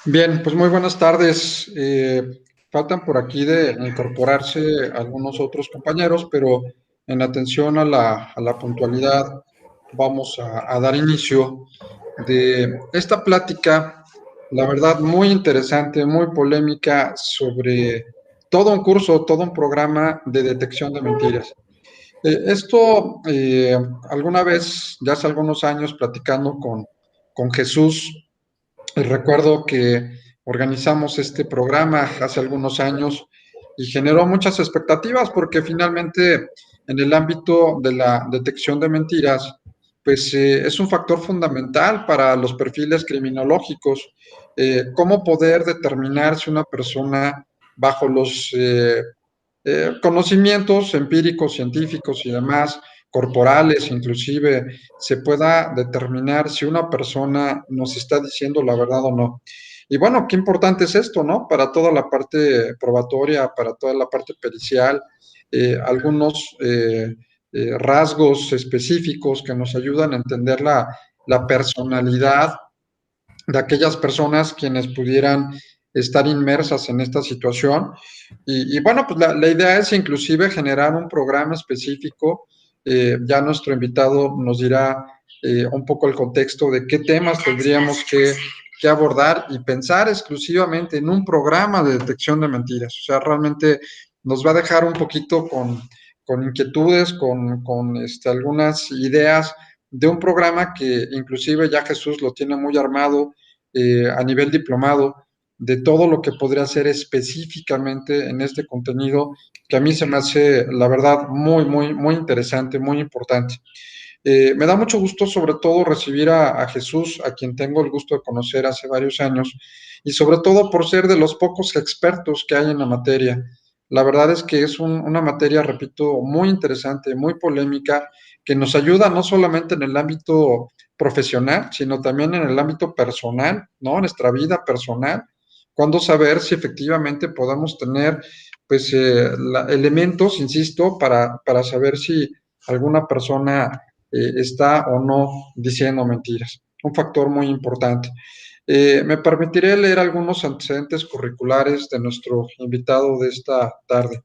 Bien, pues muy buenas tardes. Faltan por aquí de incorporarse algunos otros compañeros, pero en atención a la puntualidad vamos a dar inicio de esta plática, la verdad muy interesante, muy polémica sobre todo un curso, todo un programa de detección de mentiras. Alguna vez, ya hace algunos años, platicando con Jesús, recuerdo que organizamos este programa hace algunos años y generó muchas expectativas porque finalmente en el ámbito de la detección de mentiras, pues es un factor fundamental para los perfiles criminológicos. Cómo poder determinar si una persona bajo los conocimientos empíricos, científicos y demás, corporales inclusive, se pueda determinar si una persona nos está diciendo la verdad o no. Y bueno, qué importante es esto, ¿no? Para toda la parte probatoria, para toda la parte pericial, algunos rasgos específicos que nos ayudan a entender la personalidad de aquellas personas quienes pudieran estar inmersas en esta situación. Y bueno, pues la idea es inclusive generar un programa específico. Ya nuestro invitado nos dirá un poco el contexto de qué temas tendríamos que abordar y pensar exclusivamente en un programa de detección de mentiras. O sea, realmente nos va a dejar un poquito con inquietudes, algunas ideas de un programa que inclusive ya Jesús lo tiene muy armado a nivel diplomado, de todo lo que podría ser específicamente en este contenido, que a mí se me hace, la verdad, muy interesante, muy importante. Me da mucho gusto, sobre todo, recibir a Jesús, a quien tengo el gusto de conocer hace varios años, y sobre todo por ser de los pocos expertos que hay en la materia. La verdad es que es una materia, repito, muy interesante, muy polémica, que nos ayuda no solamente en el ámbito profesional, sino también en el ámbito personal, ¿no? Nuestra vida personal, cuándo saber si efectivamente podemos tener, pues, elementos, insisto, para saber si alguna persona está o no diciendo mentiras. Un factor muy importante. Me permitiré leer algunos antecedentes curriculares de nuestro invitado de esta tarde.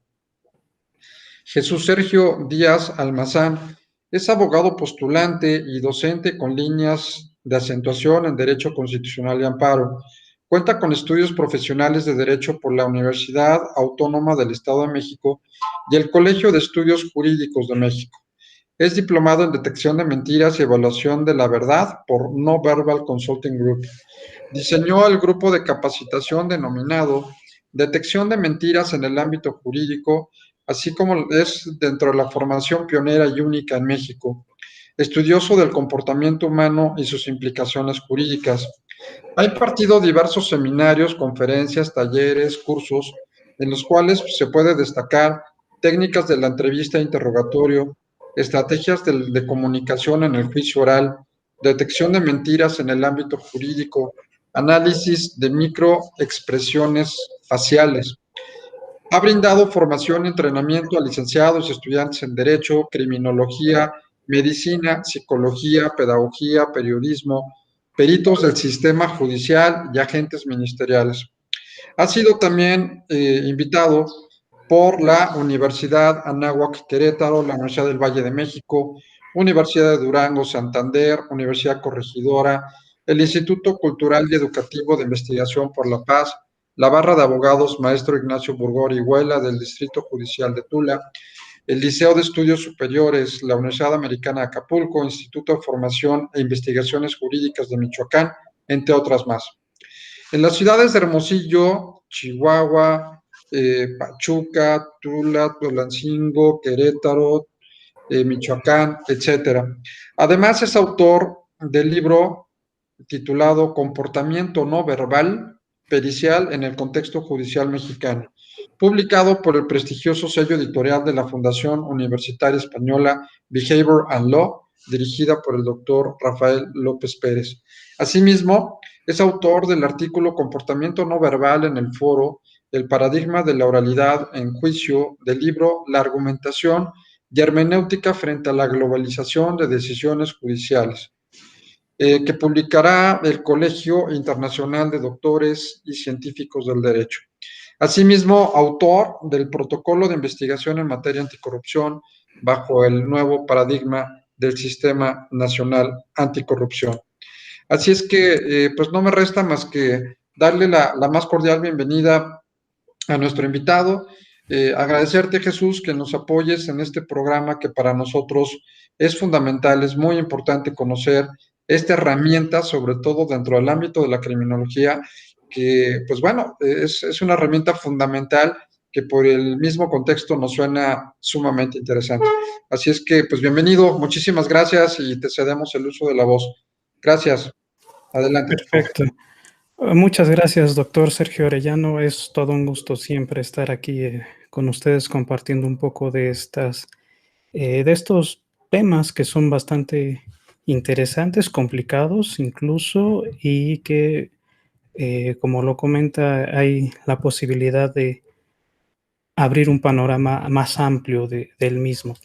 Jesús Sergio Díaz Almazán es abogado postulante y docente con líneas de acentuación en Derecho Constitucional y Amparo. Cuenta con estudios profesionales de Derecho por la Universidad Autónoma del Estado de México y el Colegio de Estudios Jurídicos de México. Es diplomado en Detección de Mentiras y Evaluación de la Verdad por No Verbal Consulting Group. Diseñó el grupo de capacitación denominado Detección de Mentiras en el ámbito jurídico, así como es dentro de la formación pionera y única en México, estudioso del comportamiento humano y sus implicaciones jurídicas. Ha impartido diversos seminarios, conferencias, talleres, cursos, en los cuales se puede destacar técnicas de la entrevista e interrogatorio, estrategias de comunicación en el juicio oral, detección de mentiras en el ámbito jurídico, análisis de microexpresiones faciales. Ha brindado formación y entrenamiento a licenciados y estudiantes en Derecho, Criminología, Medicina, Psicología, Pedagogía, Periodismo, peritos del sistema judicial y agentes ministeriales. Ha sido también invitado por la Universidad Anáhuac Querétaro, la Universidad del Valle de México, Universidad de Durango, Santander, Universidad Corregidora, el Instituto Cultural y Educativo de Investigación por la Paz, la Barra de Abogados Maestro Ignacio Burgor Huela del Distrito Judicial de Tula, el Liceo de Estudios Superiores, la Universidad Americana de Acapulco, Instituto de Formación e Investigaciones Jurídicas de Michoacán, entre otras más. En las ciudades de Hermosillo, Chihuahua, Pachuca, Tula, Tulancingo, Querétaro, Michoacán, etcétera. Además, es autor del libro titulado Comportamiento no verbal pericial en el contexto judicial mexicano, publicado por el prestigioso sello editorial de la Fundación Universitaria Española Behavior and Law, dirigida por el doctor Rafael López Pérez. Asimismo, es autor del artículo Comportamiento no verbal en el foro, el paradigma de la oralidad en juicio, del libro La argumentación y hermenéutica frente a la globalización de decisiones judiciales. que publicará el Colegio Internacional de Doctores y Científicos del Derecho. Asimismo, autor del protocolo de investigación en materia anticorrupción bajo el nuevo paradigma del Sistema Nacional Anticorrupción. Así es que, pues no me resta más que darle la más cordial bienvenida a nuestro invitado. Agradecerte, Jesús, que nos apoyes en este programa que para nosotros es fundamental, es muy importante conocer esta herramienta, sobre todo dentro del ámbito de la criminología, que, pues bueno, es una herramienta fundamental que por el mismo contexto nos suena sumamente interesante. Así es que, pues bienvenido, muchísimas gracias y te cedemos el uso de la voz. Gracias. Adelante, por favor. Perfecto. Muchas gracias, doctor Sergio Orellano. Es todo un gusto siempre estar aquí con ustedes compartiendo un poco de de estos temas que son bastante interesantes, complicados incluso, y que, como lo comenta, hay la posibilidad de abrir un panorama más amplio del mismo.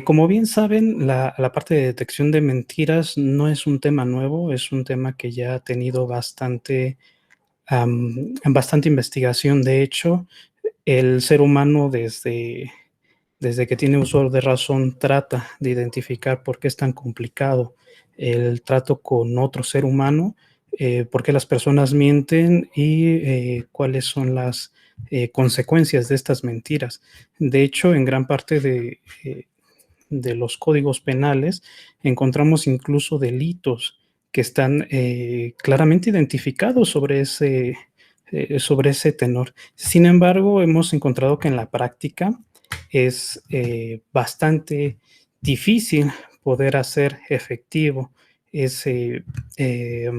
Como bien saben, la parte de detección de mentiras no es un tema nuevo, es un tema que ya ha tenido bastante investigación. De hecho, el ser humano desde que tiene uso de razón trata de identificar por qué es tan complicado el trato con otro ser humano, por qué las personas mienten y cuáles son las consecuencias de estas mentiras. De hecho, en gran parte de los códigos penales encontramos incluso delitos que están claramente identificados sobre ese tenor. Sin embargo, hemos encontrado que en la práctica es bastante difícil poder hacer efectivo ese, eh,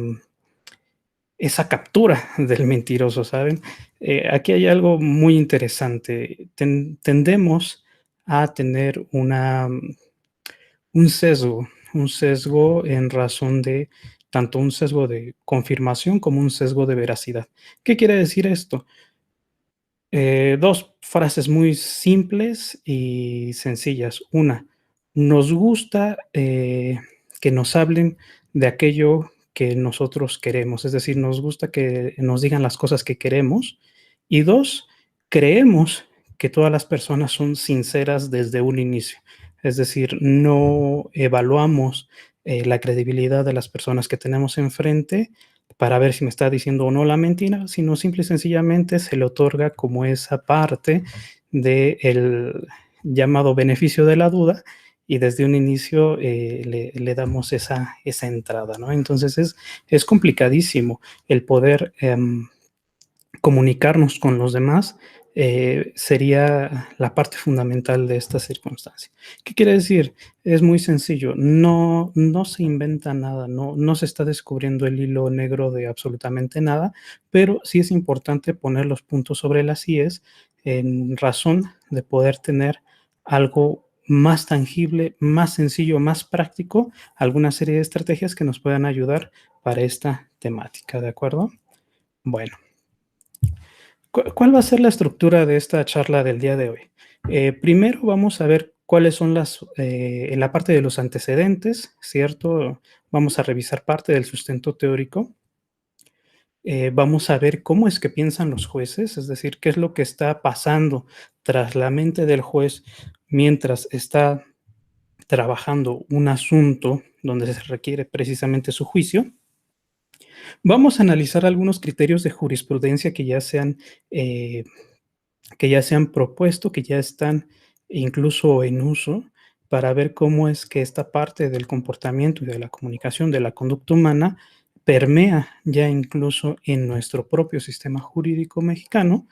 esa captura del mentiroso, ¿saben? Aquí hay algo muy interesante. Tendemos a tener un sesgo en razón de tanto un sesgo de confirmación como un sesgo de veracidad. ¿Qué quiere decir esto? Dos frases muy simples y sencillas. Una, nos gusta que nos hablen de aquello que nosotros queremos, es decir, nos gusta que nos digan las cosas que queremos. Y dos, creemos que todas las personas son sinceras desde un inicio, es decir, no evaluamos la credibilidad de las personas que tenemos enfrente para ver si me está diciendo o no la mentira, sino simple y sencillamente se le otorga como esa parte del llamado beneficio de la duda y desde un inicio le damos esa entrada, ¿no? Entonces es complicadísimo el poder comunicarnos con los demás. Sería la parte fundamental de esta circunstancia. ¿Qué quiere decir? Es muy sencillo, no se inventa nada, no se está descubriendo el hilo negro de absolutamente nada, pero sí es importante poner los puntos sobre las íes en razón de poder tener algo más tangible, más sencillo, más práctico, alguna serie de estrategias que nos puedan ayudar para esta temática, ¿de acuerdo? Bueno. ¿Cuál va a ser la estructura de esta charla del día de hoy? Primero vamos a ver cuáles son en la parte de los antecedentes, ¿cierto? Vamos a revisar parte del sustento teórico. Vamos a ver cómo es que piensan los jueces, es decir, qué es lo que está pasando tras la mente del juez mientras está trabajando un asunto donde se requiere precisamente su juicio. Vamos a analizar algunos criterios de jurisprudencia eh, que ya se han propuesto, que ya están incluso en uso, para ver cómo es que esta parte del comportamiento y de la comunicación de la conducta humana permea ya incluso en nuestro propio sistema jurídico mexicano.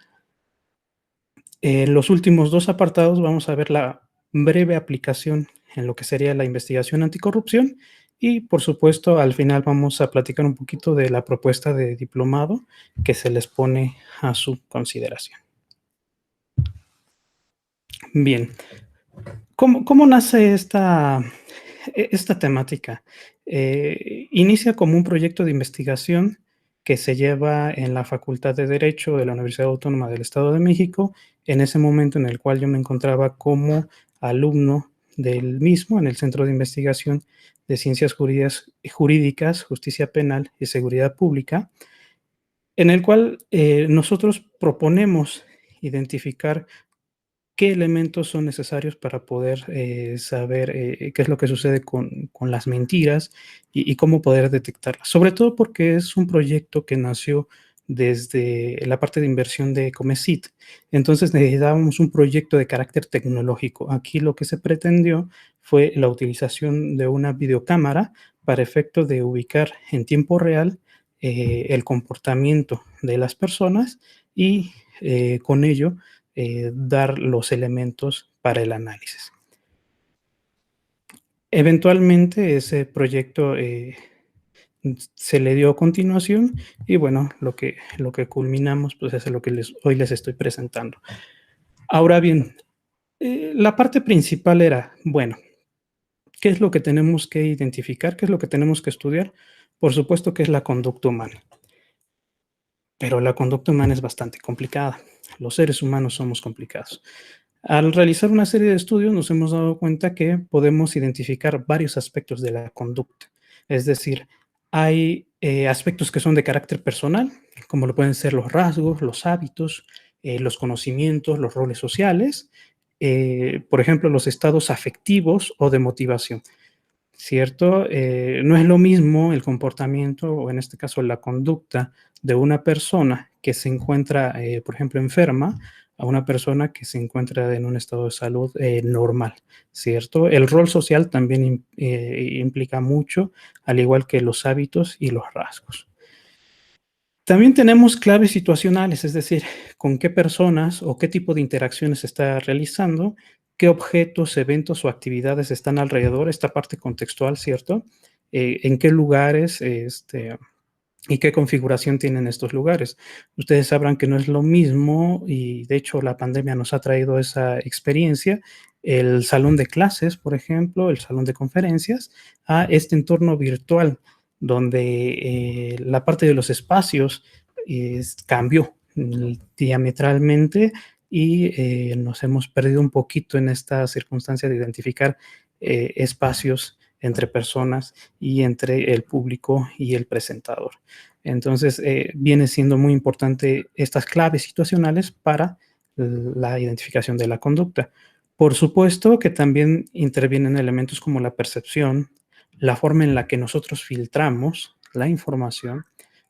En los últimos dos apartados vamos a ver la breve aplicación en lo que sería la investigación anticorrupción y, por supuesto, al final vamos a platicar un poquito de la propuesta de diplomado que se les pone a su consideración. Bien, ¿cómo nace esta temática? Inicia como un proyecto de investigación que se lleva en la Facultad de Derecho de la Universidad Autónoma del Estado de México, en ese momento en el cual yo me encontraba como alumno del mismo, en el Centro de Investigación de Ciencias Jurídicas, Justicia Penal y Seguridad Pública, en el cual nosotros proponemos identificar qué elementos son necesarios para poder saber qué es lo que sucede con las mentiras y cómo poder detectarlas. Sobre todo porque es un proyecto que nació desde la parte de inversión de Comesit. Entonces necesitábamos un proyecto de carácter tecnológico. Aquí lo que se pretendió fue la utilización de una videocámara para efecto de ubicar en tiempo real el comportamiento de las personas y con ello dar los elementos para el análisis. Eventualmente ese proyecto se le dio continuación y bueno, lo que culminamos pues es lo que hoy les estoy presentando. Ahora bien, la parte principal era, bueno, ¿qué es lo que tenemos que identificar? ¿Qué es lo que tenemos que estudiar? Por supuesto que es la conducta humana, pero la conducta humana es bastante complicada. Los seres humanos somos complicados. Al realizar una serie de estudios nos hemos dado cuenta que podemos identificar varios aspectos de la conducta. Es decir, hay aspectos que son de carácter personal, como lo pueden ser los rasgos, los hábitos, los conocimientos, los roles sociales, por ejemplo, los estados afectivos o de motivación. ¿Cierto? No es lo mismo el comportamiento, o en este caso la conducta de una persona que se encuentra, por ejemplo, enferma, a una persona que se encuentra en un estado de salud normal, ¿cierto? El rol social también implica mucho, al igual que los hábitos y los rasgos. También tenemos claves situacionales, es decir, con qué personas o qué tipo de interacciones se está realizando, qué objetos, eventos o actividades están alrededor, esta parte contextual, ¿cierto? En qué lugares y qué configuración tienen estos lugares. Ustedes sabrán que no es lo mismo, y de hecho la pandemia nos ha traído esa experiencia, el salón de clases, por ejemplo, el salón de conferencias, a este entorno virtual, donde la parte de los espacios cambió diametralmente y nos hemos perdido un poquito en esta circunstancia de identificar espacios entre personas y entre el público y el presentador. Entonces, viene siendo muy importante estas claves situacionales para la identificación de la conducta. Por supuesto que también intervienen elementos como la percepción, la forma en la que nosotros filtramos la información,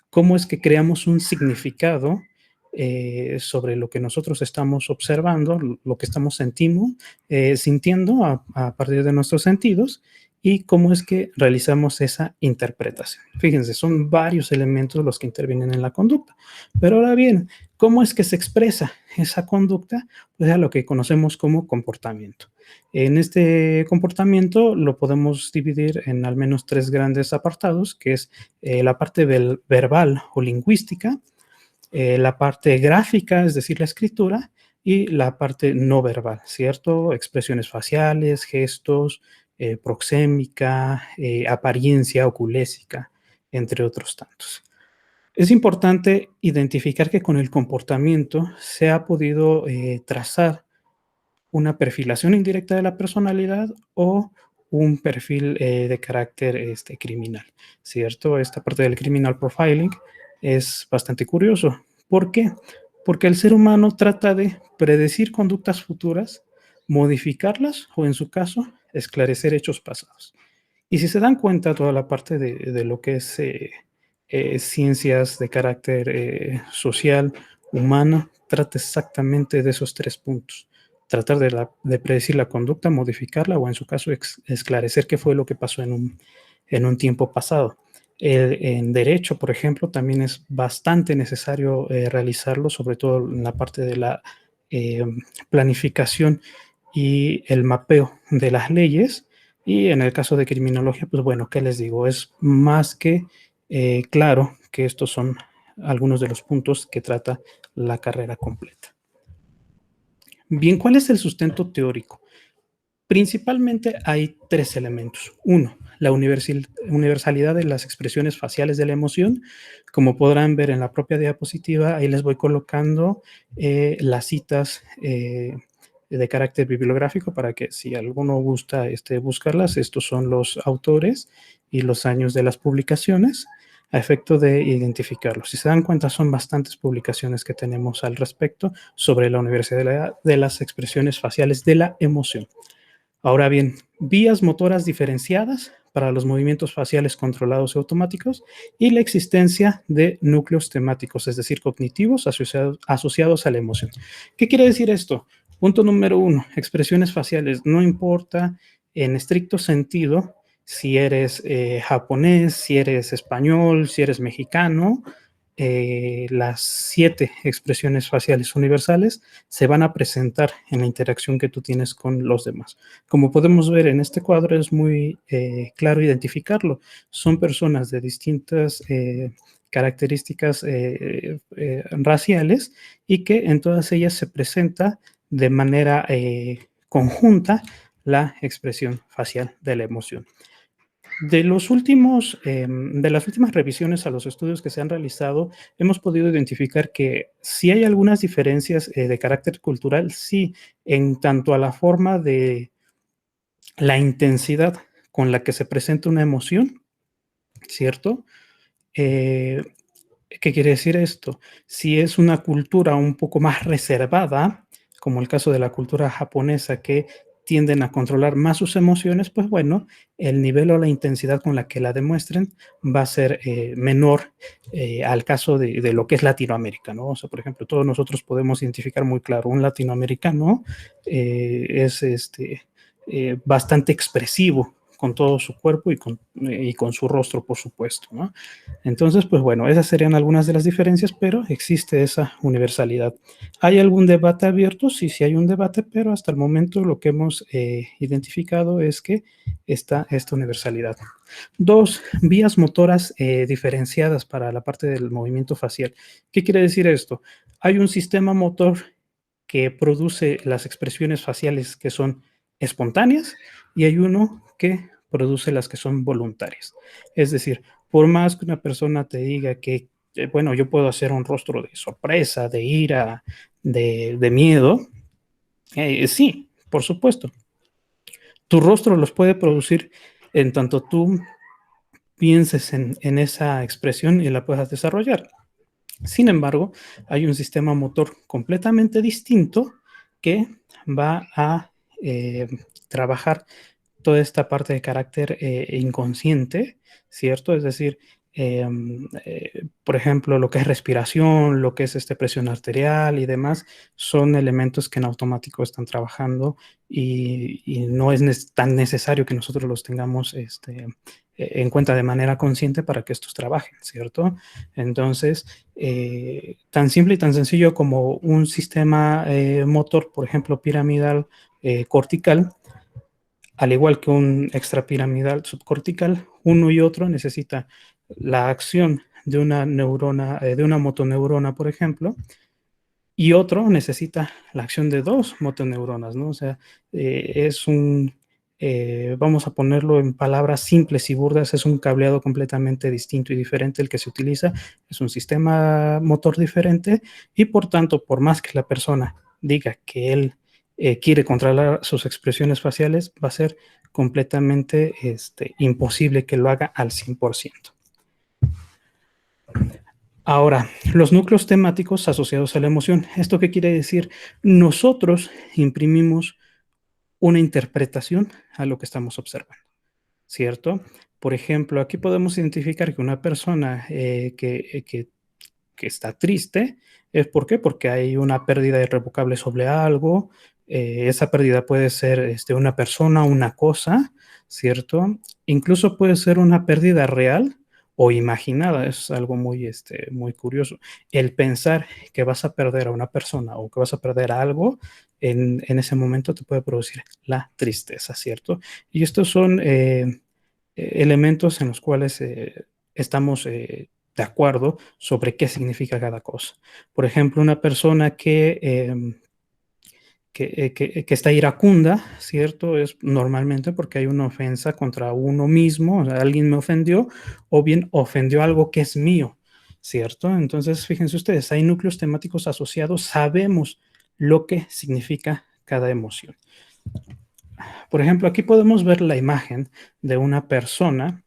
cómo es que creamos un significado sobre lo que nosotros estamos observando, lo que estamos sintiendo a partir de nuestros sentidos y cómo es que realizamos esa interpretación. Fíjense, son varios elementos los que intervienen en la conducta. Pero ahora bien, ¿cómo es que se expresa esa conducta? Pues es lo que conocemos como comportamiento. En este comportamiento lo podemos dividir en al menos tres grandes apartados, que es la parte verbal o lingüística, la parte gráfica, es decir, la escritura, y la parte no verbal, ¿cierto? Expresiones faciales, gestos, proxémica, apariencia oculésica, entre otros tantos. Es importante identificar que con el comportamiento se ha podido trazar una perfilación indirecta de la personalidad o un perfil de carácter criminal, ¿cierto? Esta parte del criminal profiling es bastante curioso. ¿Por qué? Porque el ser humano trata de predecir conductas futuras, modificarlas o, en su caso, esclarecer hechos pasados. Y si se dan cuenta, toda la parte de lo que es ciencias de carácter social, humana, trata exactamente de esos tres puntos. Tratar de predecir la conducta, modificarla o en su caso esclarecer qué fue lo que pasó en un tiempo pasado. En derecho, por ejemplo, también es bastante necesario realizarlo, sobre todo en la parte de la eh, planificación y el mapeo de las leyes. Y en el caso de criminología, pues bueno, ¿qué les digo? Es más que claro que estos son algunos de los puntos que trata la carrera completa. Bien, ¿cuál es el sustento teórico? Principalmente hay tres elementos. Uno, la universalidad de las expresiones faciales de la emoción. Como podrán ver en la propia diapositiva, ahí les voy colocando las citas de carácter bibliográfico para que si alguno gusta buscarlas, estos son los autores y los años de las publicaciones a efecto de identificarlos. Si se dan cuenta, son bastantes publicaciones que tenemos al respecto sobre la universalidad de las expresiones faciales de la emoción. Ahora bien, vías motoras diferenciadas para los movimientos faciales controlados y automáticos y la existencia de núcleos temáticos, es decir, cognitivos asociados a la emoción. ¿Qué quiere decir esto? Punto número 1, expresiones faciales. No importa en estricto sentido si eres japonés, si eres español, si eres mexicano, las 7 expresiones faciales universales se van a presentar en la interacción que tú tienes con los demás. Como podemos ver en este cuadro, es muy claro identificarlo. Son personas de distintas características raciales y que en todas ellas se presenta de manera conjunta la expresión facial de la emoción. De las últimas revisiones a los estudios que se han realizado, hemos podido identificar que sí hay algunas diferencias de carácter cultural, sí, en tanto a la forma de la intensidad con la que se presenta una emoción, ¿cierto? ¿Qué quiere decir esto? Si es una cultura un poco más reservada, como el caso de la cultura japonesa, que tienden a controlar más sus emociones, pues bueno, el nivel o la intensidad con la que la demuestren va a ser menor al caso de lo que es Latinoamérica, ¿no? O sea, por ejemplo, todos nosotros podemos identificar muy claro, un latinoamericano es bastante expresivo con todo su cuerpo y con su rostro, por supuesto, ¿no? Entonces, pues bueno, esas serían algunas de las diferencias, pero existe esa universalidad. ¿Hay algún debate abierto? Sí, sí hay un debate, pero hasta el momento lo que hemos identificado es que está esta universalidad. 2, vías motoras diferenciadas para la parte del movimiento facial. ¿Qué quiere decir esto? Hay un sistema motor que produce las expresiones faciales que son espontáneas y hay uno que produce las que son voluntarias. Es decir, por más que una persona te diga que, bueno, yo puedo hacer un rostro de sorpresa, de ira, de miedo, sí, por supuesto. Tu rostro los puede producir en tanto tú pienses en esa expresión y la puedas desarrollar. Sin embargo, hay un sistema motor completamente distinto que va a trabajar toda esta parte de carácter inconsciente, ¿cierto? Es decir, por ejemplo, lo que es respiración, lo que es presión arterial y demás, son elementos que en automático están trabajando y no es tan necesario que nosotros los tengamos en cuenta de manera consciente para que estos trabajen, ¿cierto? Entonces, tan simple y tan sencillo como un sistema motor, por ejemplo, piramidal cortical, al igual que un extrapiramidal subcortical, uno y otro necesita la acción de una neurona, de una motoneurona, por ejemplo, y otro necesita la acción de 2 motoneuronas, ¿no? O sea, es un, vamos a ponerlo en palabras simples y burdas, es un cableado completamente distinto y diferente el que se utiliza, es un sistema motor diferente y por tanto, por más que la persona diga que él quiere controlar sus expresiones faciales, va a ser completamente imposible que lo haga al 100%. Ahora, los núcleos temáticos asociados a la emoción. ¿Esto qué quiere decir? Nosotros imprimimos una interpretación a lo que estamos observando, ¿cierto? Por ejemplo, aquí podemos identificar que una persona que está triste, ¿es por qué? Porque hay una pérdida irrevocable sobre algo, esa pérdida puede ser una persona, una cosa, ¿cierto? Incluso puede ser una pérdida real o imaginada, es algo muy curioso. El pensar que vas a perder a una persona o que vas a perder a algo, en ese momento te puede producir la tristeza, ¿cierto? Y estos son elementos en los cuales estamos de acuerdo sobre qué significa cada cosa. Por ejemplo, una persona que está iracunda, ¿cierto? Es normalmente porque hay una ofensa contra uno mismo, o sea, alguien me ofendió, o bien ofendió algo que es mío, ¿cierto? Entonces, fíjense ustedes, hay núcleos temáticos asociados, sabemos lo que significa cada emoción. Por ejemplo, aquí podemos ver la imagen de una persona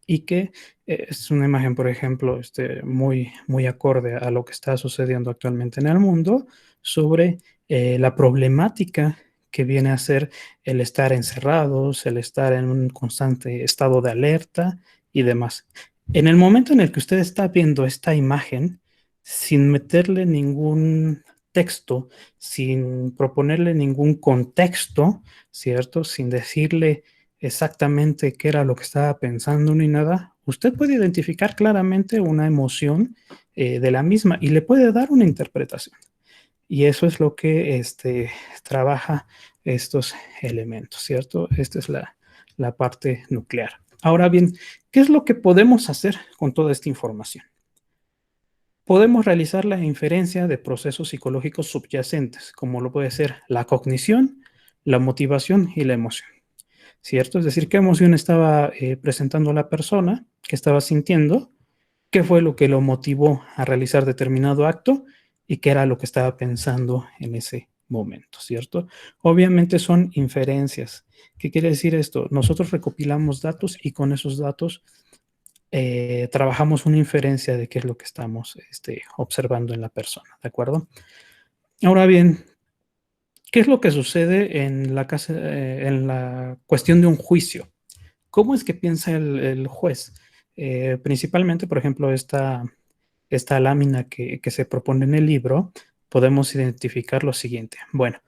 y que es una imagen, por ejemplo, muy acorde a lo que está sucediendo actualmente en el mundo sobre la problemática que viene a ser el estar encerrados, el estar en un constante estado de alerta y demás. En el momento en el que usted está viendo esta imagen, sin meterle ningún texto, sin proponerle ningún contexto, ¿cierto? Sin decirle exactamente qué era lo que estaba pensando ni nada, usted puede identificar claramente una emoción de la misma y le puede dar una interpretación. Y eso es lo que trabaja estos elementos, ¿cierto? Esta es la parte nuclear. Ahora bien, ¿qué es lo que podemos hacer con toda esta información? Podemos realizar la inferencia de procesos psicológicos subyacentes, como lo puede ser la cognición, la motivación y la emoción. ¿Cierto? Es decir, qué emoción estaba presentando la persona, qué estaba sintiendo, qué fue lo que lo motivó a realizar determinado acto y qué era lo que estaba pensando en ese momento, ¿cierto? Obviamente son inferencias. ¿Qué quiere decir esto? Nosotros recopilamos datos y con esos datos trabajamos una inferencia de qué es lo que estamos observando en la persona, ¿de acuerdo? Ahora bien, ¿qué es lo que sucede en la cuestión de un juicio? ¿Cómo es que piensa el juez? Principalmente, por ejemplo, esta lámina que se propone en el libro, podemos identificar lo siguiente. Bueno,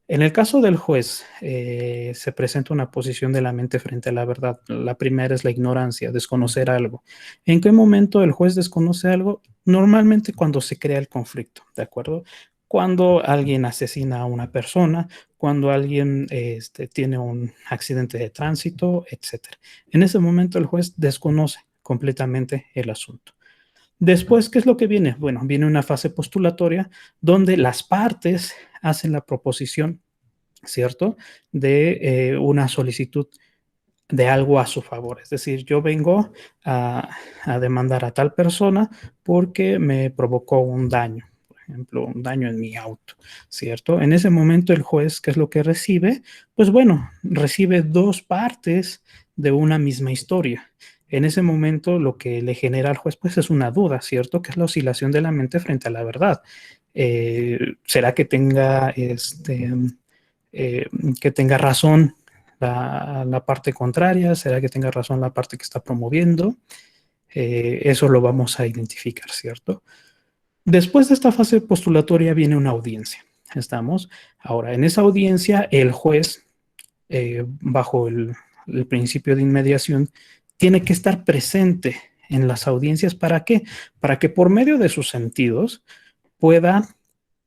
en el caso del juez, se presenta una posición de la mente frente a la verdad. La primera es la ignorancia, desconocer algo. ¿En qué momento el juez desconoce algo? Normalmente cuando se crea el conflicto, ¿de acuerdo? Cuando alguien asesina a una persona, cuando alguien tiene un accidente de tránsito, etcétera. En ese momento el juez desconoce completamente el asunto. Después, ¿qué es lo que viene? Bueno, viene una fase postulatoria donde las partes hacen la proposición, ¿cierto? De una solicitud de algo a su favor. Es decir, yo vengo a demandar a tal persona porque me provocó un daño, por ejemplo, un daño en mi auto, ¿cierto? En ese momento el juez, ¿qué es lo que recibe? Pues bueno, recibe dos partes de una misma historia. En ese momento lo que le genera al juez pues es una duda, ¿cierto? Que es la oscilación de la mente frente a la verdad. ¿Será que eh, que tenga razón la parte contraria? ¿Será que tenga razón la parte que está promoviendo? Eso lo vamos a identificar, ¿cierto? Después de esta fase postulatoria viene una audiencia. ¿Estamos? Ahora, en esa audiencia, el juez, bajo el principio de inmediación, tiene que estar presente en las audiencias. ¿Para qué? Para que por medio de sus sentidos pueda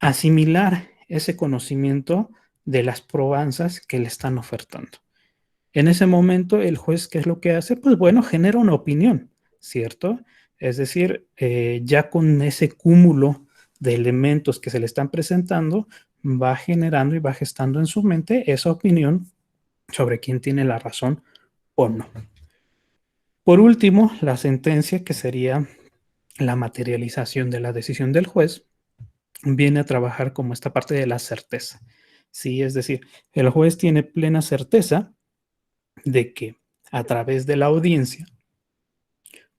asimilar ese conocimiento de las probanzas que le están ofertando. En ese momento, el juez, ¿qué es lo que hace? Pues bueno, genera una opinión, ¿cierto? Es decir, ya con ese cúmulo de elementos que se le están presentando, va generando y va gestando en su mente esa opinión sobre quién tiene la razón o no. Por último, la sentencia, que sería la materialización de la decisión del juez, viene a trabajar como esta parte de la certeza. Sí, es decir, el juez tiene plena certeza de que a través de la audiencia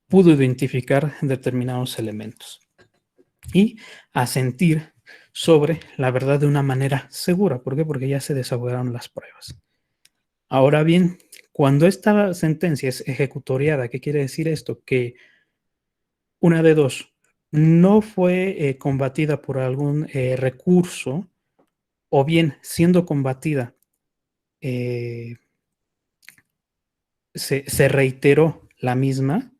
pudo identificar determinados elementos y asentir sobre la verdad de una manera segura. ¿Por qué? Porque ya se desahogaron las pruebas. Ahora bien, cuando esta sentencia es ejecutoriada, ¿qué quiere decir esto? Que una de dos, no fue combatida por algún recurso, o bien siendo combatida, se reiteró la misma,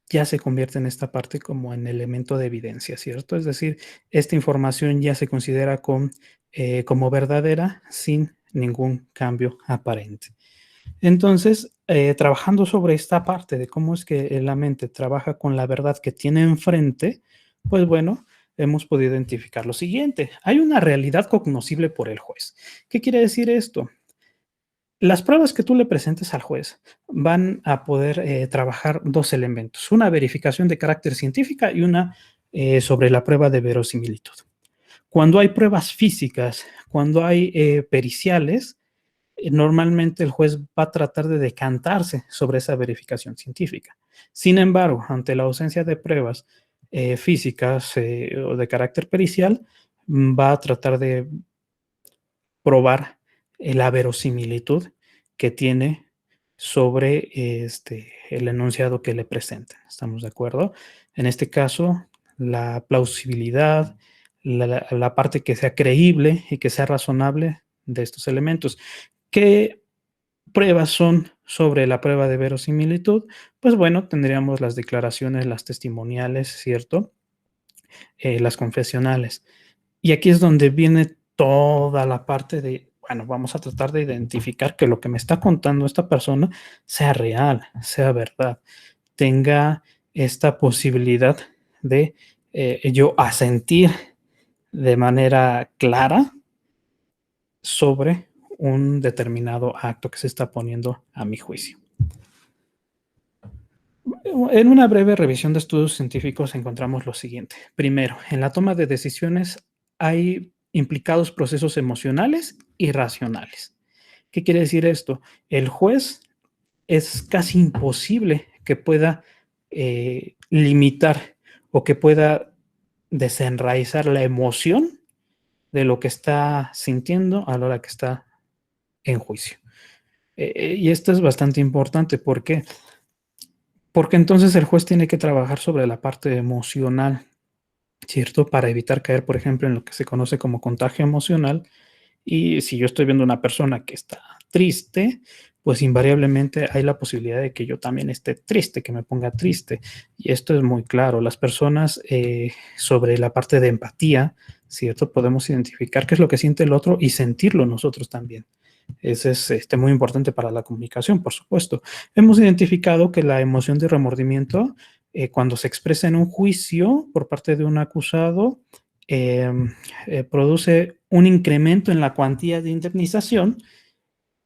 ya se convierte en esta parte como en elemento de evidencia, ¿cierto? Es decir, esta información ya se considera como verdadera sin ningún cambio aparente. Entonces, trabajando sobre esta parte de cómo es que la mente trabaja con la verdad que tiene enfrente, pues bueno, hemos podido identificar lo siguiente. Hay una realidad cognoscible por el juez. ¿Qué quiere decir esto? Las pruebas que tú le presentes al juez van a poder trabajar dos elementos, una verificación de carácter científica y una sobre la prueba de verosimilitud. Cuando hay pruebas físicas, cuando hay periciales, normalmente el juez va a tratar de decantarse sobre esa verificación científica. Sin embargo, ante la ausencia de pruebas físicas o de carácter pericial, va a tratar de probar la verosimilitud que tiene sobre el enunciado que le presenten. ¿Estamos de acuerdo? En este caso, la plausibilidad, la parte que sea creíble y que sea razonable de estos elementos. ¿Qué pruebas son sobre la prueba de verosimilitud? Pues bueno, tendríamos las declaraciones, las testimoniales, ¿cierto? Las confesionales. Y aquí es donde viene toda la parte de, bueno, vamos a tratar de identificar que lo que me está contando esta persona sea real, sea verdad, tenga esta posibilidad de yo asentir de manera clara sobre un determinado acto que se está poniendo a mi juicio. En una breve revisión de estudios científicos encontramos lo siguiente. Primero, en la toma de decisiones hay implicados procesos emocionales y racionales. ¿Qué quiere decir esto? El juez es casi imposible que pueda limitar o que pueda desenraizar la emoción de lo que está sintiendo a la hora que está en juicio. Y esto es bastante importante. ¿Por qué? Porque entonces el juez tiene que trabajar sobre la parte emocional, ¿cierto? Para evitar caer, por ejemplo, en lo que se conoce como contagio emocional. Y si yo estoy viendo una persona que está triste, pues invariablemente hay la posibilidad de que yo también esté triste, que me ponga triste. Y esto es muy claro. Las personas sobre la parte de empatía, ¿cierto? Podemos identificar qué es lo que siente el otro y sentirlo nosotros también. Eso es muy importante para la comunicación, por supuesto. Hemos identificado que la emoción de remordimiento, cuando se expresa en un juicio por parte de un acusado, eh, produce un incremento en la cuantía de indemnización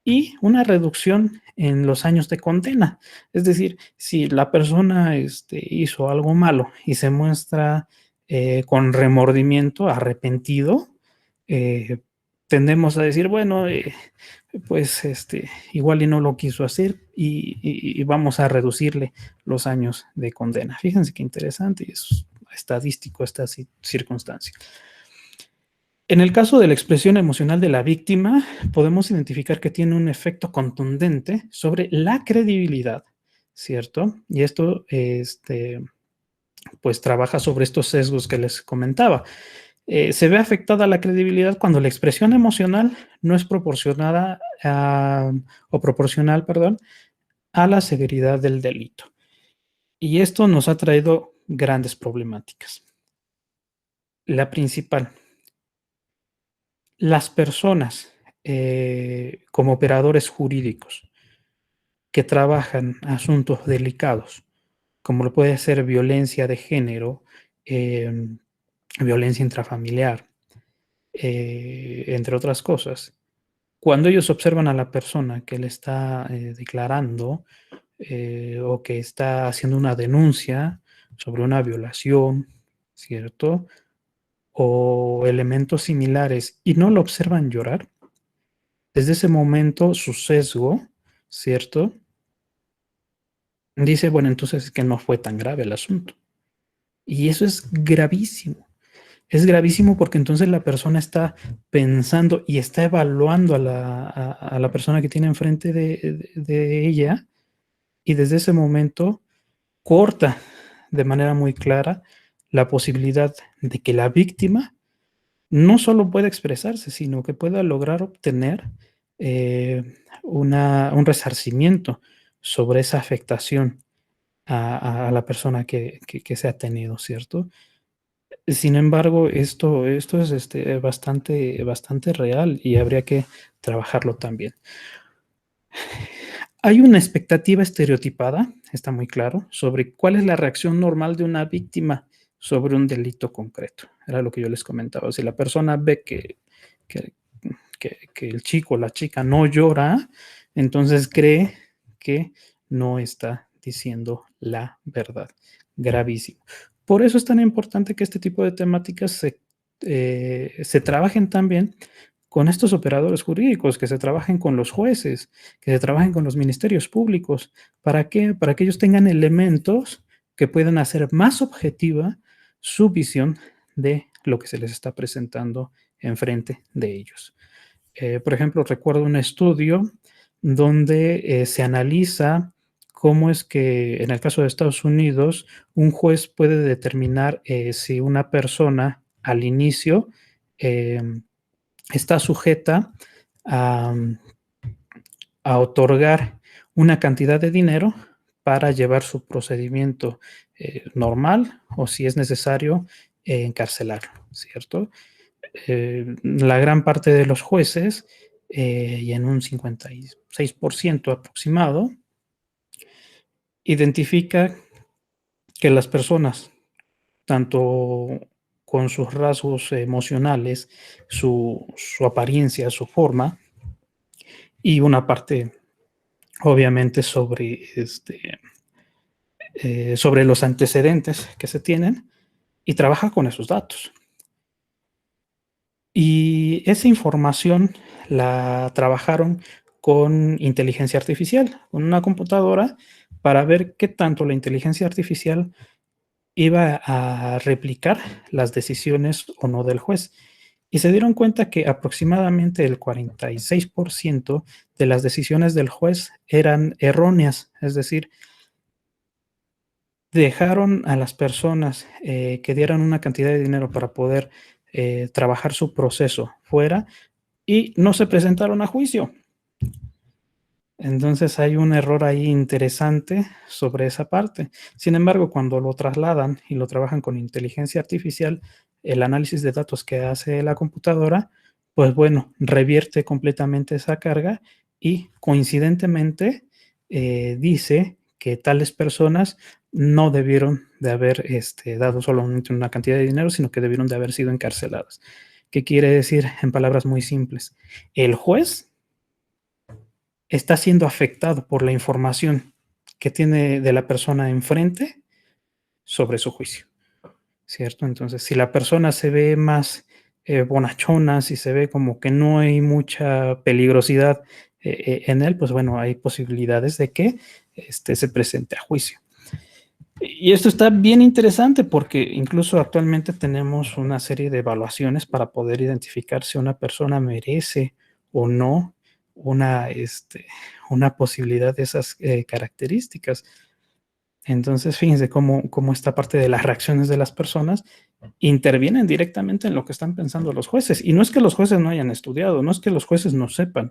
y una reducción en los años de condena. Es decir, si la persona hizo algo malo y se muestra con remordimiento, arrepentido, eh, tendemos a decir, bueno, pues igual y no lo quiso hacer y vamos a reducirle los años de condena. Fíjense qué interesante y es estadístico esta circunstancia. En el caso de la expresión emocional de la víctima, podemos identificar que tiene un efecto contundente sobre la credibilidad, ¿cierto? Y esto, pues trabaja sobre estos sesgos que les comentaba. Se ve afectada la credibilidad cuando la expresión emocional no es proporcionada o proporcional, perdón, a la severidad del delito. Y esto nos ha traído grandes problemáticas. La principal, las personas como operadores jurídicos que trabajan asuntos delicados, como lo puede ser violencia de género, violencia intrafamiliar, entre otras cosas. Cuando ellos observan a la persona que le está declarando o que está haciendo una denuncia sobre una violación, ¿cierto? O elementos similares y no lo observan llorar, desde ese momento su sesgo, ¿cierto? Dice, bueno, entonces es que no fue tan grave el asunto. Y eso es gravísimo. Es gravísimo porque entonces la persona está pensando y está evaluando a la persona que tiene enfrente de ella y desde ese momento corta de manera muy clara la posibilidad de que la víctima no solo pueda expresarse, sino que pueda lograr obtener un resarcimiento sobre esa afectación a la persona que se ha tenido, ¿cierto? Sin embargo, esto es bastante real y habría que trabajarlo también. Hay una expectativa estereotipada, está muy claro, sobre cuál es la reacción normal de una víctima sobre un delito concreto. Era lo que yo les comentaba. Si la persona ve que, que el chico o la chica no llora, entonces cree que no está diciendo la verdad. Gravísimo. Por eso es tan importante que este tipo de temáticas se se trabajen también con estos operadores jurídicos, que se trabajen con los jueces, que se trabajen con los ministerios públicos. ¿Para qué? Para que ellos tengan elementos que puedan hacer más objetiva su visión de lo que se les está presentando enfrente de ellos. Por ejemplo, recuerdo un estudio donde se analiza cómo es que en el caso de Estados Unidos un juez puede determinar si una persona al inicio está sujeta a, a otorgar una cantidad de dinero para llevar su procedimiento normal o si es necesario encarcelarlo, ¿cierto? La gran parte de los jueces, y en un 56% aproximado, identifica que las personas, tanto con sus rasgos emocionales, su apariencia, su forma, y una parte, obviamente, sobre los antecedentes que se tienen, y trabaja con esos datos. Y esa información la trabajaron con inteligencia artificial, con una computadora, para ver qué tanto la inteligencia artificial iba a replicar las decisiones o no del juez. Y se dieron cuenta que aproximadamente el 46% de las decisiones del juez eran erróneas, es decir, dejaron a las personas que dieran una cantidad de dinero para poder trabajar su proceso fuera y no se presentaron a juicio. Entonces hay un error ahí interesante sobre esa parte. Sin embargo, cuando lo trasladan y lo trabajan con inteligencia artificial, el análisis de datos que hace la computadora, pues bueno, revierte completamente esa carga y coincidentemente dice que tales personas no debieron de haber dado solamente una cantidad de dinero, sino que debieron de haber sido encarceladas. ¿Qué quiere decir en palabras muy simples? El juez está siendo afectado por la información que tiene de la persona enfrente sobre su juicio, ¿cierto? Entonces, si la persona se ve más bonachona, si se ve como que no hay mucha peligrosidad en él, pues bueno, hay posibilidades de que se presente a juicio. Y esto está bien interesante porque incluso actualmente tenemos una serie de evaluaciones para poder identificar si una persona merece o no una, una posibilidad de esas características. Entonces, fíjense cómo esta parte de las reacciones de las personas intervienen directamente en lo que están pensando los jueces. Y no es que los jueces no hayan estudiado, no es que los jueces no sepan,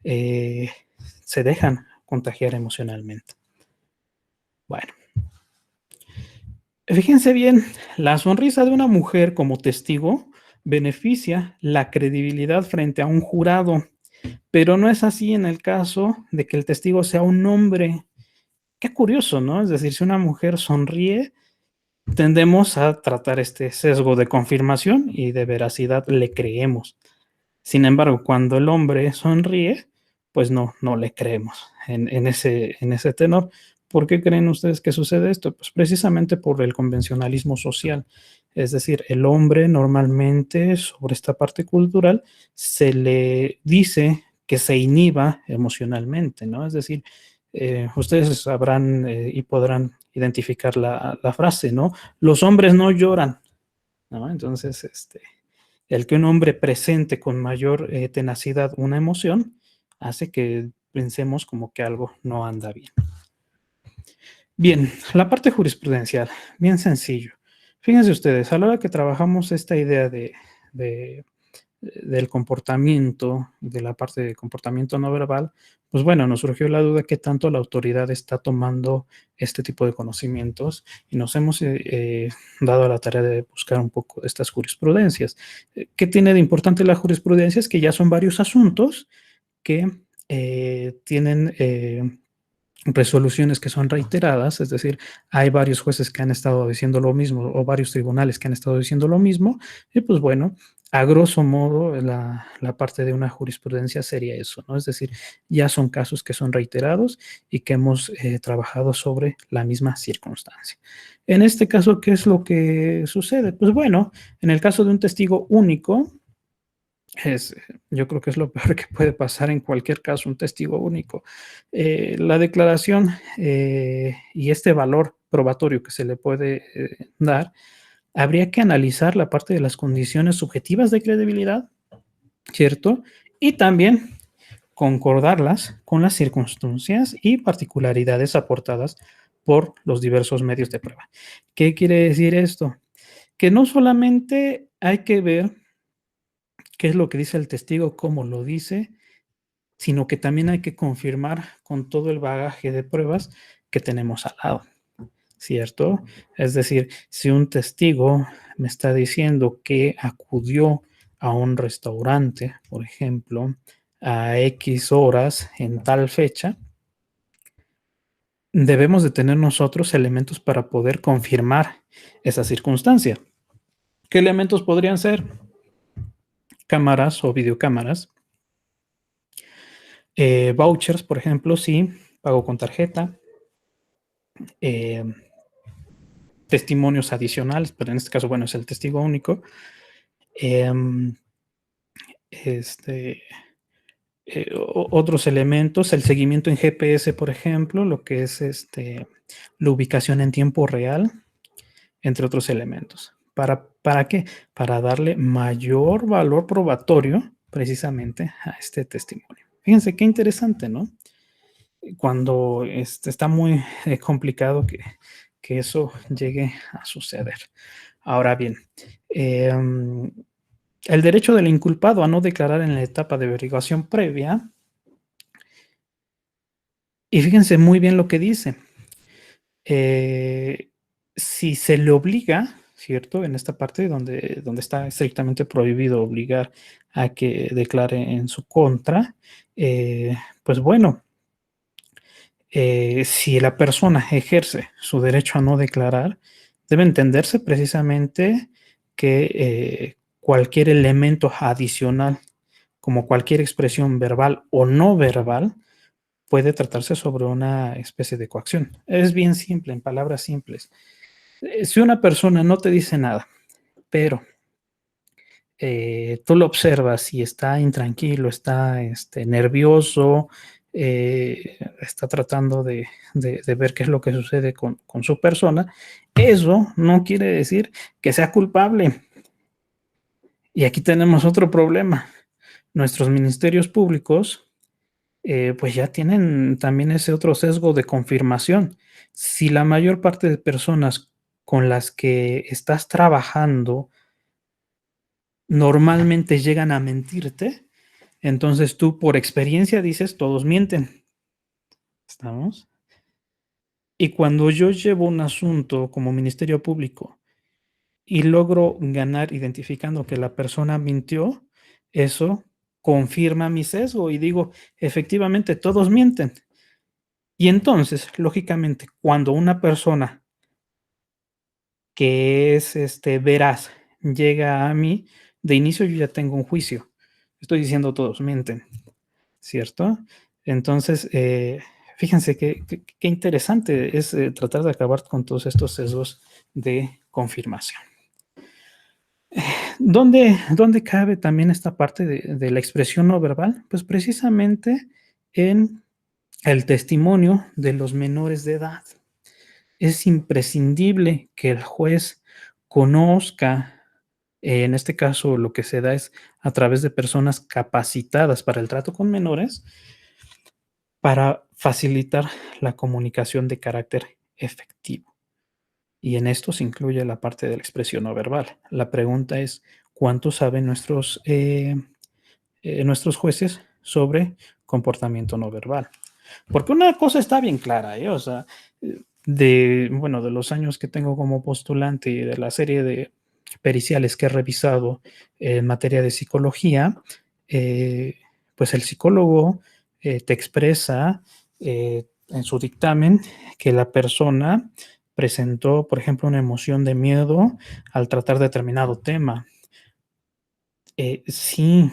se dejan contagiar emocionalmente. Bueno. Fíjense bien, la sonrisa de una mujer como testigo beneficia la credibilidad frente a un jurado, pero no es así en el caso de que el testigo sea un hombre. Qué curioso, ¿no? Es decir, si una mujer sonríe, tendemos a tratar este sesgo de confirmación y de veracidad, le creemos. Sin embargo, cuando el hombre sonríe, pues no le creemos en ese tenor. ¿Por qué creen ustedes que sucede esto? Pues precisamente por el convencionalismo social. Es decir, el hombre normalmente sobre esta parte cultural se le dice que se inhiba emocionalmente, ¿no? Es decir, ustedes sabrán y podrán identificar la frase, ¿no? Los hombres no lloran, ¿no? Entonces, el que un hombre presente con mayor tenacidad una emoción hace que pensemos como que algo no anda bien. Bien, la parte jurisprudencial, bien sencillo. Fíjense ustedes, a la hora que trabajamos esta idea del comportamiento, de la parte de comportamiento no verbal, pues bueno, nos surgió la duda qué tanto la autoridad está tomando este tipo de conocimientos y nos hemos dado a la tarea de buscar un poco estas jurisprudencias. ¿Qué tiene de importante la jurisprudencia? Es que ya son varios asuntos que tienen resoluciones que son reiteradas, es decir, hay varios jueces que han estado diciendo lo mismo o varios tribunales que han estado diciendo lo mismo, y pues bueno, A grosso modo, la parte de una jurisprudencia sería eso, ¿no? Es decir, ya son casos que son reiterados y que hemos trabajado sobre la misma circunstancia. En este caso, ¿qué es lo que sucede? Pues bueno, en el caso de un testigo único, es, yo creo que es lo peor que puede pasar en cualquier caso, un testigo único. La declaración y este valor probatorio que se le puede dar, habría que analizar la parte de las condiciones subjetivas de credibilidad, ¿cierto? Y también concordarlas con las circunstancias y particularidades aportadas por los diversos medios de prueba. ¿Qué quiere decir esto? Que no solamente hay que ver qué es lo que dice el testigo, cómo lo dice, sino que también hay que confirmar con todo el bagaje de pruebas que tenemos al lado, ¿cierto? Es decir, si un testigo me está diciendo que acudió a un restaurante, por ejemplo, a X horas en tal fecha, debemos de tener nosotros elementos para poder confirmar esa circunstancia. ¿Qué elementos podrían ser? Cámaras o videocámaras, vouchers, por ejemplo, sí, pago con tarjeta, eh, testimonios adicionales, pero en este caso, bueno, es el testigo único. Eh, este, otros elementos, el seguimiento en GPS, por ejemplo, lo que es la ubicación en tiempo real, entre otros elementos. ¿Para qué? Para darle mayor valor probatorio precisamente a este testimonio. Fíjense qué interesante, ¿no? Cuando está muy complicado que eso llegue a suceder. Ahora bien, el derecho del inculpado a no declarar en la etapa de averiguación previa, y fíjense muy bien lo que dice, si se le obliga, ¿cierto? En esta parte donde está estrictamente prohibido obligar a que declare en su contra, pues bueno, si la persona ejerce su derecho a no declarar, debe entenderse precisamente que cualquier elemento adicional, como cualquier expresión verbal o no verbal, puede tratarse sobre una especie de coacción. Es bien simple, en palabras simples. Si una persona no te dice nada, pero tú lo observas y está intranquilo, está nervioso, está tratando de ver qué es lo que sucede con su persona, eso no quiere decir que sea culpable. Y aquí tenemos otro problema. Nuestros ministerios públicos, pues ya tienen también ese otro sesgo de confirmación. Si la mayor parte de personas con las que estás trabajando normalmente llegan a mentirte, entonces tú por experiencia dices, todos mienten. ¿Estamos? Y cuando yo llevo un asunto como Ministerio Público y logro ganar identificando que la persona mintió, eso confirma mi sesgo y digo, efectivamente, todos mienten. Y entonces, lógicamente, cuando una persona que es veraz llega a mí, de inicio yo ya tengo un juicio. Estoy diciendo todos mienten, ¿cierto? Entonces, fíjense qué interesante es tratar de acabar con todos estos sesgos de confirmación. ¿Dónde cabe también esta parte de la expresión no verbal? Pues precisamente en el testimonio de los menores de edad. Es imprescindible que el juez conozca, en este caso lo que se da es a través de personas capacitadas para el trato con menores, para facilitar la comunicación de carácter efectivo. Y en esto se incluye la parte de la expresión no verbal. La pregunta es, ¿cuánto saben nuestros jueces sobre comportamiento no verbal? Porque una cosa está bien clara, o sea, de los años que tengo como postulante y de la serie de periciales que he revisado en materia de psicología, pues el psicólogo te expresa en su dictamen que la persona presentó, por ejemplo, una emoción de miedo al tratar determinado tema. Sí,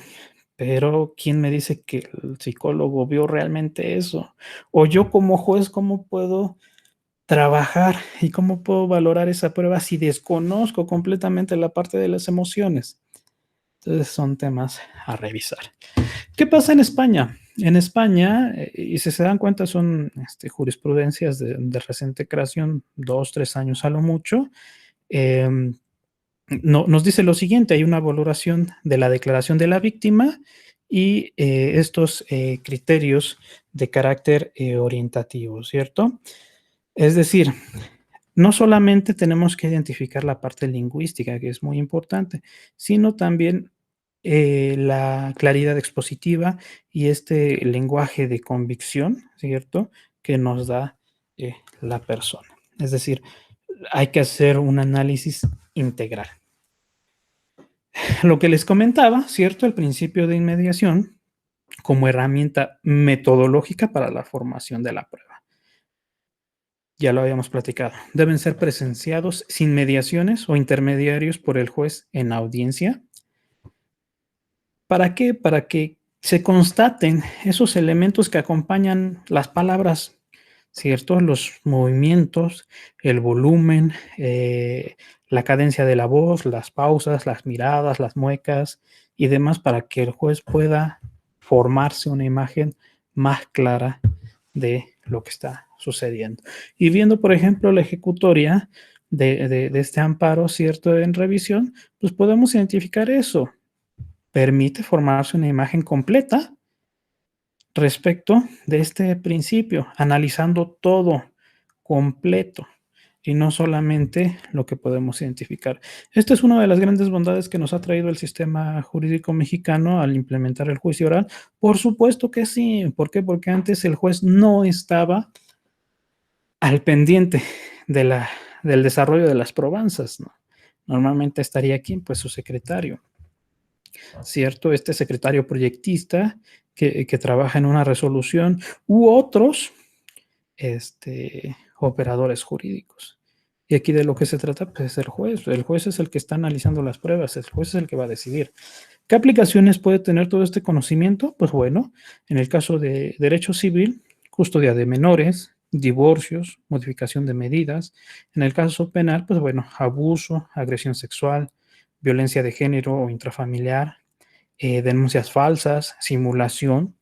pero ¿quién me dice que el psicólogo vio realmente eso? O yo como juez, ¿cómo puedo trabajar y cómo puedo valorar esa prueba si desconozco completamente la parte de las emociones? Entonces son temas a revisar. ¿Qué pasa en España? En España, y si se dan cuenta, son jurisprudencias de reciente creación, 2, 3 años a lo mucho. Eh, nos dice lo siguiente: hay una valoración de la declaración de la víctima y estos criterios de carácter orientativo, ¿cierto? Es decir, no solamente tenemos que identificar la parte lingüística, que es muy importante, sino también la claridad expositiva y este lenguaje de convicción, ¿cierto? Que nos da la persona. Es decir, hay que hacer un análisis integral. Lo que les comentaba, ¿cierto? El principio de inmediación como herramienta metodológica para la formación de la prueba. Ya lo habíamos platicado. Deben ser presenciados sin mediaciones o intermediarios por el juez en audiencia. ¿Para qué? Para que se constaten esos elementos que acompañan las palabras, ¿cierto? Los movimientos, el volumen, la cadencia de la voz, las pausas, las miradas, las muecas y demás, para que el juez pueda formarse una imagen más clara de lo que está sucediendo. Y viendo, por ejemplo, la ejecutoria de este amparo, ¿cierto? En revisión, pues podemos identificar eso. Permite formarse una imagen completa respecto de este principio, analizando todo completo y no solamente lo que podemos identificar. Esta es una de las grandes bondades que nos ha traído el sistema jurídico mexicano al implementar el juicio oral. Por supuesto que sí. ¿Por qué? Porque antes el juez no estaba al pendiente de del desarrollo de las probanzas, ¿no? Normalmente estaría aquí, pues, su secretario, ¿cierto? Este secretario proyectista que trabaja en una resolución u otros operadores jurídicos. Y aquí de lo que se trata, pues es el juez. El juez es el que está analizando las pruebas, el juez es el que va a decidir. ¿Qué aplicaciones puede tener todo este conocimiento? Pues bueno, en el caso de derecho civil, custodia de menores, divorcios, modificación de medidas. En el caso penal, pues bueno, abuso, agresión sexual, violencia de género o intrafamiliar, denuncias falsas, simulación.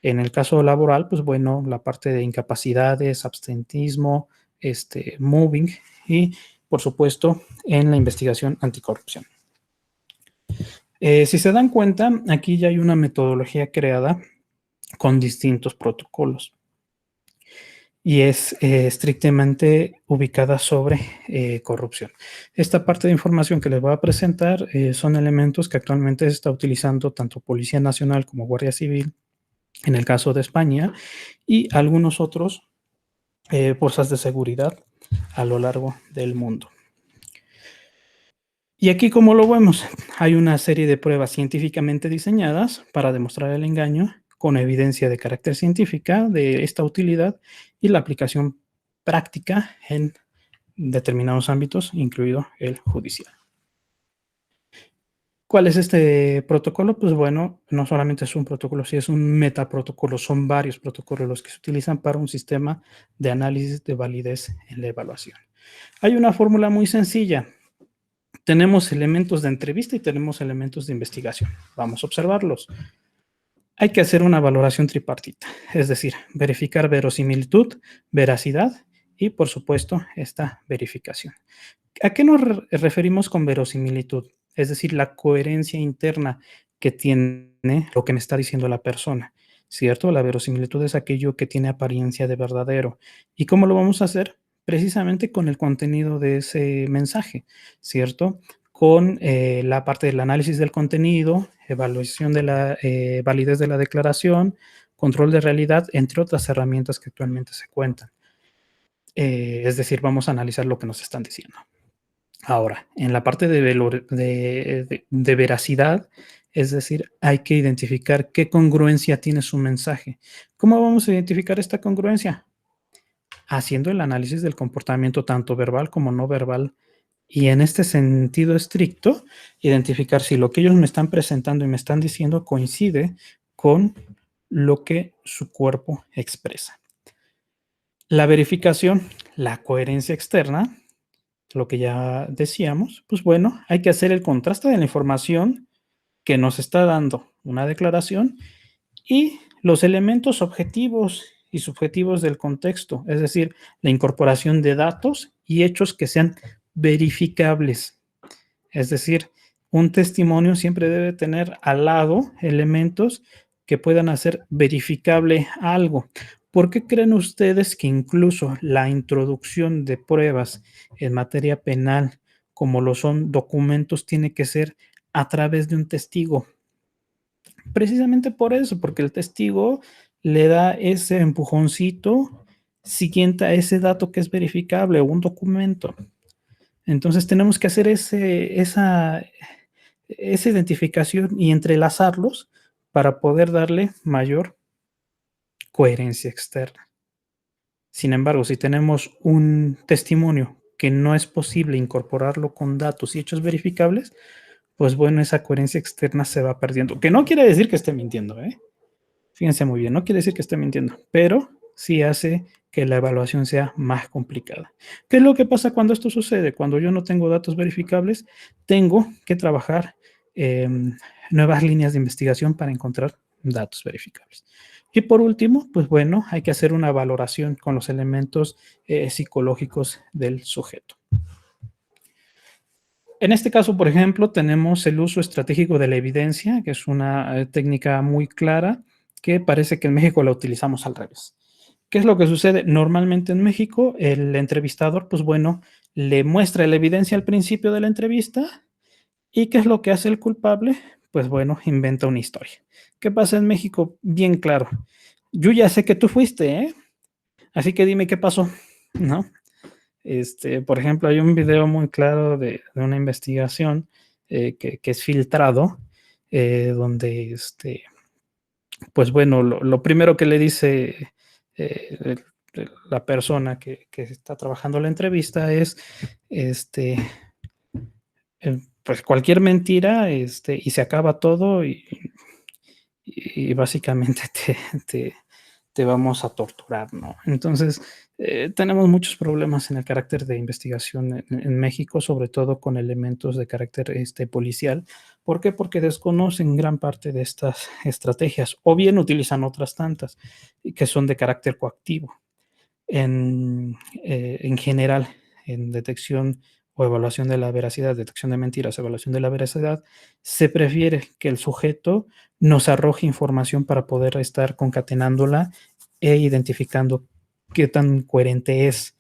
En el caso laboral, pues bueno, la parte de incapacidades, absentismo, moving y, por supuesto, en la investigación anticorrupción. Si se dan cuenta, aquí ya hay una metodología creada con distintos protocolos y es estrictamente ubicada sobre corrupción. Esta parte de información que les voy a presentar son elementos que actualmente se está utilizando tanto Policía Nacional como Guardia Civil en el caso de España y algunos otros fuerzas de seguridad a lo largo del mundo. Y aquí, como lo vemos, hay una serie de pruebas científicamente diseñadas para demostrar el engaño con evidencia de carácter científica de esta utilidad y la aplicación práctica en determinados ámbitos, incluido el judicial. ¿Cuál es este protocolo? Pues bueno, no solamente es un protocolo, sí es un metaprotocolo, son varios protocolos los que se utilizan para un sistema de análisis de validez en la evaluación. Hay una fórmula muy sencilla. Tenemos elementos de entrevista y tenemos elementos de investigación. Vamos a observarlos. Hay que hacer una valoración tripartita, es decir, verificar verosimilitud, veracidad y, por supuesto, esta verificación. ¿A qué nos referimos con verosimilitud? Es decir, la coherencia interna que tiene lo que me está diciendo la persona, ¿cierto? La verosimilitud es aquello que tiene apariencia de verdadero. ¿Y cómo lo vamos a hacer? Precisamente con el contenido de ese mensaje, ¿cierto? Con la parte del análisis del contenido, evaluación de la validez de la declaración, control de realidad, entre otras herramientas que actualmente se cuentan. Es decir, vamos a analizar lo que nos están diciendo. Ahora, en la parte de veracidad, es decir, hay que identificar qué congruencia tiene su mensaje. ¿Cómo vamos a identificar esta congruencia? Haciendo el análisis del comportamiento tanto verbal como no verbal Y en este sentido estricto, identificar si lo que ellos me están presentando y me están diciendo coincide con lo que su cuerpo expresa. La verificación, la coherencia externa, lo que ya decíamos, pues bueno, hay que hacer el contraste de la información que nos está dando una declaración y los elementos objetivos y subjetivos del contexto, es decir, la incorporación de datos y hechos que sean verificables. Es decir, un testimonio siempre debe tener al lado elementos que puedan hacer verificable algo. ¿Por qué creen ustedes que incluso la introducción de pruebas en materia penal, como lo son documentos, tiene que ser a través de un testigo? Precisamente por eso, porque el testigo le da ese empujoncito siguiente a ese dato que es verificable o un documento. Entonces tenemos que hacer esa identificación y entrelazarlos para poder darle mayor coherencia externa. Sin embargo, si tenemos un testimonio que no es posible incorporarlo con datos y hechos verificables, pues bueno, esa coherencia externa se va perdiendo. Que no quiere decir que esté mintiendo, ¿eh? Fíjense muy bien, no quiere decir que esté mintiendo, pero sí hace que la evaluación sea más complicada. ¿Qué es lo que pasa cuando esto sucede? Cuando yo no tengo datos verificables, tengo que trabajar nuevas líneas de investigación para encontrar datos verificables. Y por último, pues bueno, hay que hacer una valoración con los elementos psicológicos del sujeto. En este caso, por ejemplo, tenemos el uso estratégico de la evidencia, que es una técnica muy clara, que parece que en México la utilizamos al revés. ¿Qué es lo que sucede? Normalmente en México, el entrevistador, pues bueno, le muestra la evidencia al principio de la entrevista. ¿Y qué es lo que hace el culpable? Pues bueno, inventa una historia. ¿Qué pasa en México? Bien claro. Yo ya sé que tú fuiste, ¿eh? Así que dime qué pasó, ¿no? Por ejemplo, hay un video muy claro de una investigación que es filtrado, donde, pues bueno, lo primero que le dice la persona que está trabajando la entrevista es, pues cualquier mentira, y se acaba todo y básicamente te vamos a torturar, ¿no? Entonces, tenemos muchos problemas en el carácter de investigación en México, sobre todo con elementos de carácter policial. ¿Por qué? Porque desconocen gran parte de estas estrategias o bien utilizan otras tantas que son de carácter coactivo. En general, en detección o evaluación de la veracidad, detección de mentiras, evaluación de la veracidad, se prefiere que el sujeto nos arroje información para poder estar concatenándola e identificando qué tan coherente es.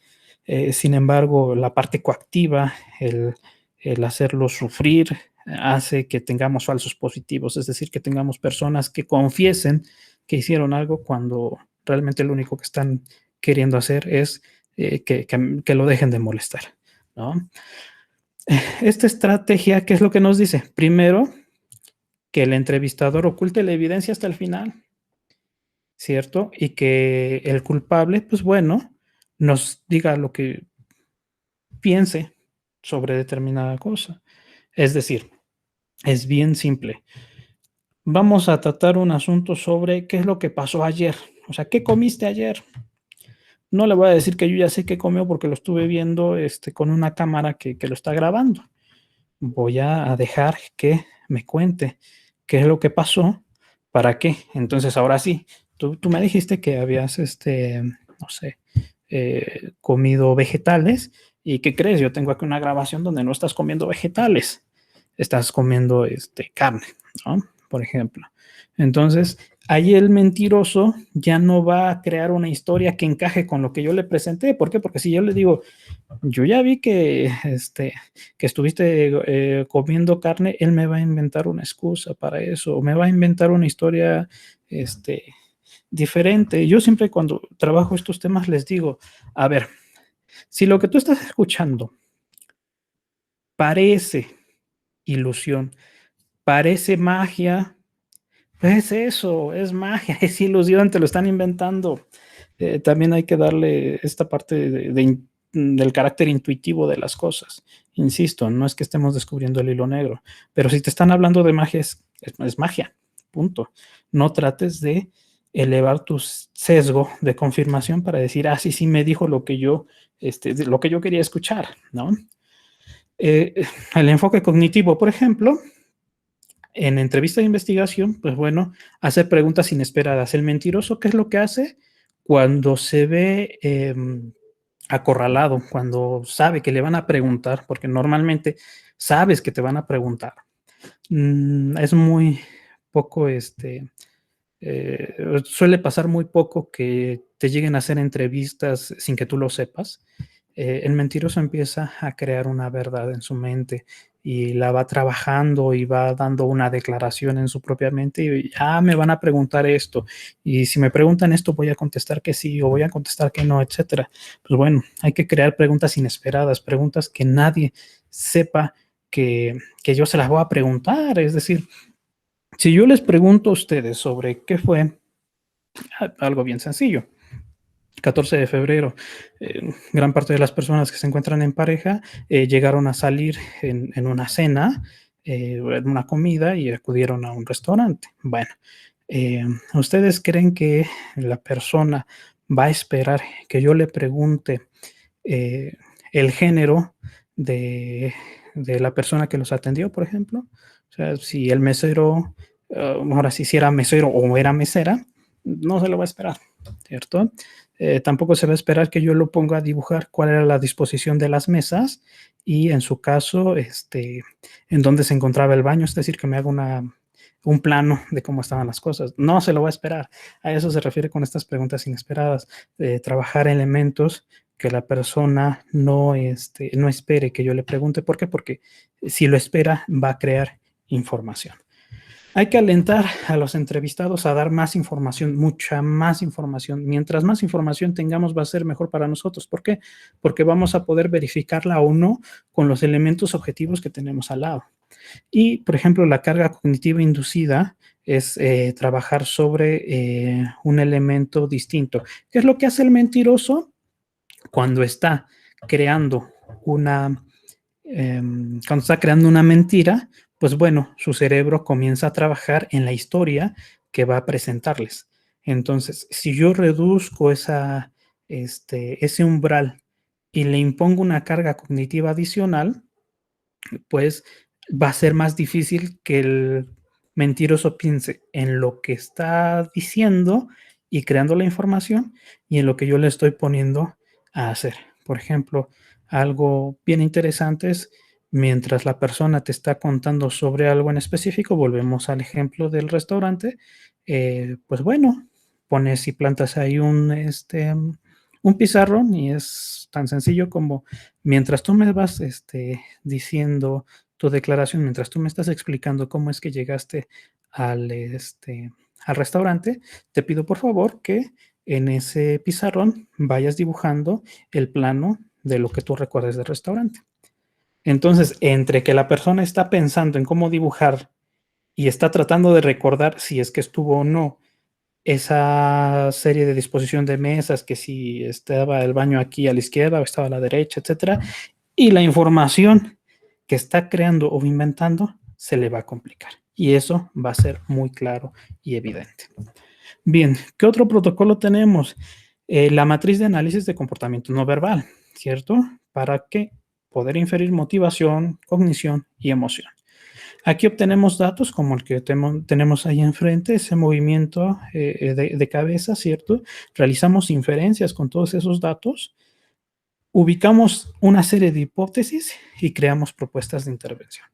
Sin embargo, la parte coactiva, el hacerlo sufrir, hace que tengamos falsos positivos, es decir, que tengamos personas que confiesen que hicieron algo cuando realmente lo único que están queriendo hacer es que lo dejen de molestar, ¿no? Esta estrategia, ¿qué es lo que nos dice? Primero, que el entrevistador oculte la evidencia hasta el final, ¿cierto? Y que el culpable, pues bueno, nos diga lo que piense sobre determinada cosa. Es decir, es bien simple. Vamos a tratar un asunto sobre qué es lo que pasó ayer. O sea, ¿qué comiste ayer? No le voy a decir que yo ya sé qué comió porque lo estuve viendo con una cámara que lo está grabando. Voy a dejar que me cuente qué es lo que pasó, para qué. Entonces, ahora sí, tú me dijiste que habías, no sé, comido vegetales. ¿Y qué crees? Yo tengo aquí una grabación donde no estás comiendo vegetales, estás comiendo carne, ¿no? Por ejemplo. Entonces, ahí el mentiroso ya no va a crear una historia que encaje con lo que yo le presenté. ¿Por qué? Porque si yo le digo, yo ya vi que estuviste comiendo carne, él me va a inventar una excusa para eso, o me va a inventar una historia diferente. Yo siempre cuando trabajo estos temas les digo, a ver, si lo que tú estás escuchando parece ilusión, parece magia, pues eso, es magia, es ilusión, te lo están inventando. También hay que darle esta parte de del carácter intuitivo de las cosas. Insisto, no es que estemos descubriendo el hilo negro, pero si te están hablando de magia, es magia, punto. No trates de elevar tu sesgo de confirmación para decir, ah, sí, sí, me dijo lo que yo quería escuchar, ¿no? El enfoque cognitivo, por ejemplo, en entrevista de investigación, pues bueno, hace preguntas inesperadas. El mentiroso, ¿qué es lo que hace? Cuando se ve acorralado, cuando sabe que le van a preguntar, porque normalmente sabes que te van a preguntar, es muy poco, suele pasar muy poco que te lleguen a hacer entrevistas sin que tú lo sepas. El mentiroso empieza a crear una verdad en su mente y la va trabajando y va dando una declaración en su propia mente y me van a preguntar esto y si me preguntan esto voy a contestar que sí o voy a contestar que no, etcétera. Pues bueno, hay que crear preguntas inesperadas, preguntas que nadie sepa que yo se las voy a preguntar. Es decir, si yo les pregunto a ustedes sobre qué fue algo bien sencillo, 14 de febrero, gran parte de las personas que se encuentran en pareja llegaron a salir en una cena, en una comida y acudieron a un restaurante. Bueno, ¿ustedes creen que la persona va a esperar que yo le pregunte el género de la persona que los atendió, por ejemplo? O sea, si el mesero, ahora si era mesero o era mesera, no se lo va a esperar, ¿cierto? Tampoco se va a esperar que yo lo ponga a dibujar cuál era la disposición de las mesas y en su caso, en dónde se encontraba el baño, es decir, que me haga un plano de cómo estaban las cosas. No se lo va a esperar. A eso se refiere con estas preguntas inesperadas, trabajar elementos que la persona no espere que yo le pregunte. ¿Por qué? Porque si lo espera, va a crear información. Hay que alentar a los entrevistados a dar más información, mucha más información. Mientras más información tengamos, va a ser mejor para nosotros. ¿Por qué? Porque vamos a poder verificarla o no con los elementos objetivos que tenemos al lado. Y, por ejemplo, la carga cognitiva inducida es trabajar sobre un elemento distinto. ¿Qué es lo que hace el mentiroso? Cuando está creando cuando está creando una mentira, pues bueno, su cerebro comienza a trabajar en la historia que va a presentarles. Entonces, si yo reduzco ese umbral y le impongo una carga cognitiva adicional, pues va a ser más difícil que el mentiroso piense en lo que está diciendo y creando la información y en lo que yo le estoy poniendo a hacer. Por ejemplo, algo bien interesante es mientras la persona te está contando sobre algo en específico, volvemos al ejemplo del restaurante, pues bueno, pones y plantas ahí un pizarrón y es tan sencillo como mientras tú me vas diciendo tu declaración, mientras tú me estás explicando cómo es que llegaste al restaurante, te pido por favor que en ese pizarrón vayas dibujando el plano de lo que tú recuerdes del restaurante. Entonces, entre que la persona está pensando en cómo dibujar y está tratando de recordar si es que estuvo o no esa serie de disposición de mesas, que si estaba el baño aquí a la izquierda o estaba a la derecha, etcétera, y la información que está creando o inventando se le va a complicar. Y eso va a ser muy claro y evidente. Bien, ¿qué otro protocolo tenemos? La matriz de análisis de comportamiento no verbal, ¿cierto? Para que poder inferir motivación, cognición y emoción. Aquí obtenemos datos como el que tenemos ahí enfrente, ese movimiento de cabeza, ¿cierto? Realizamos inferencias con todos esos datos, ubicamos una serie de hipótesis y creamos propuestas de intervención.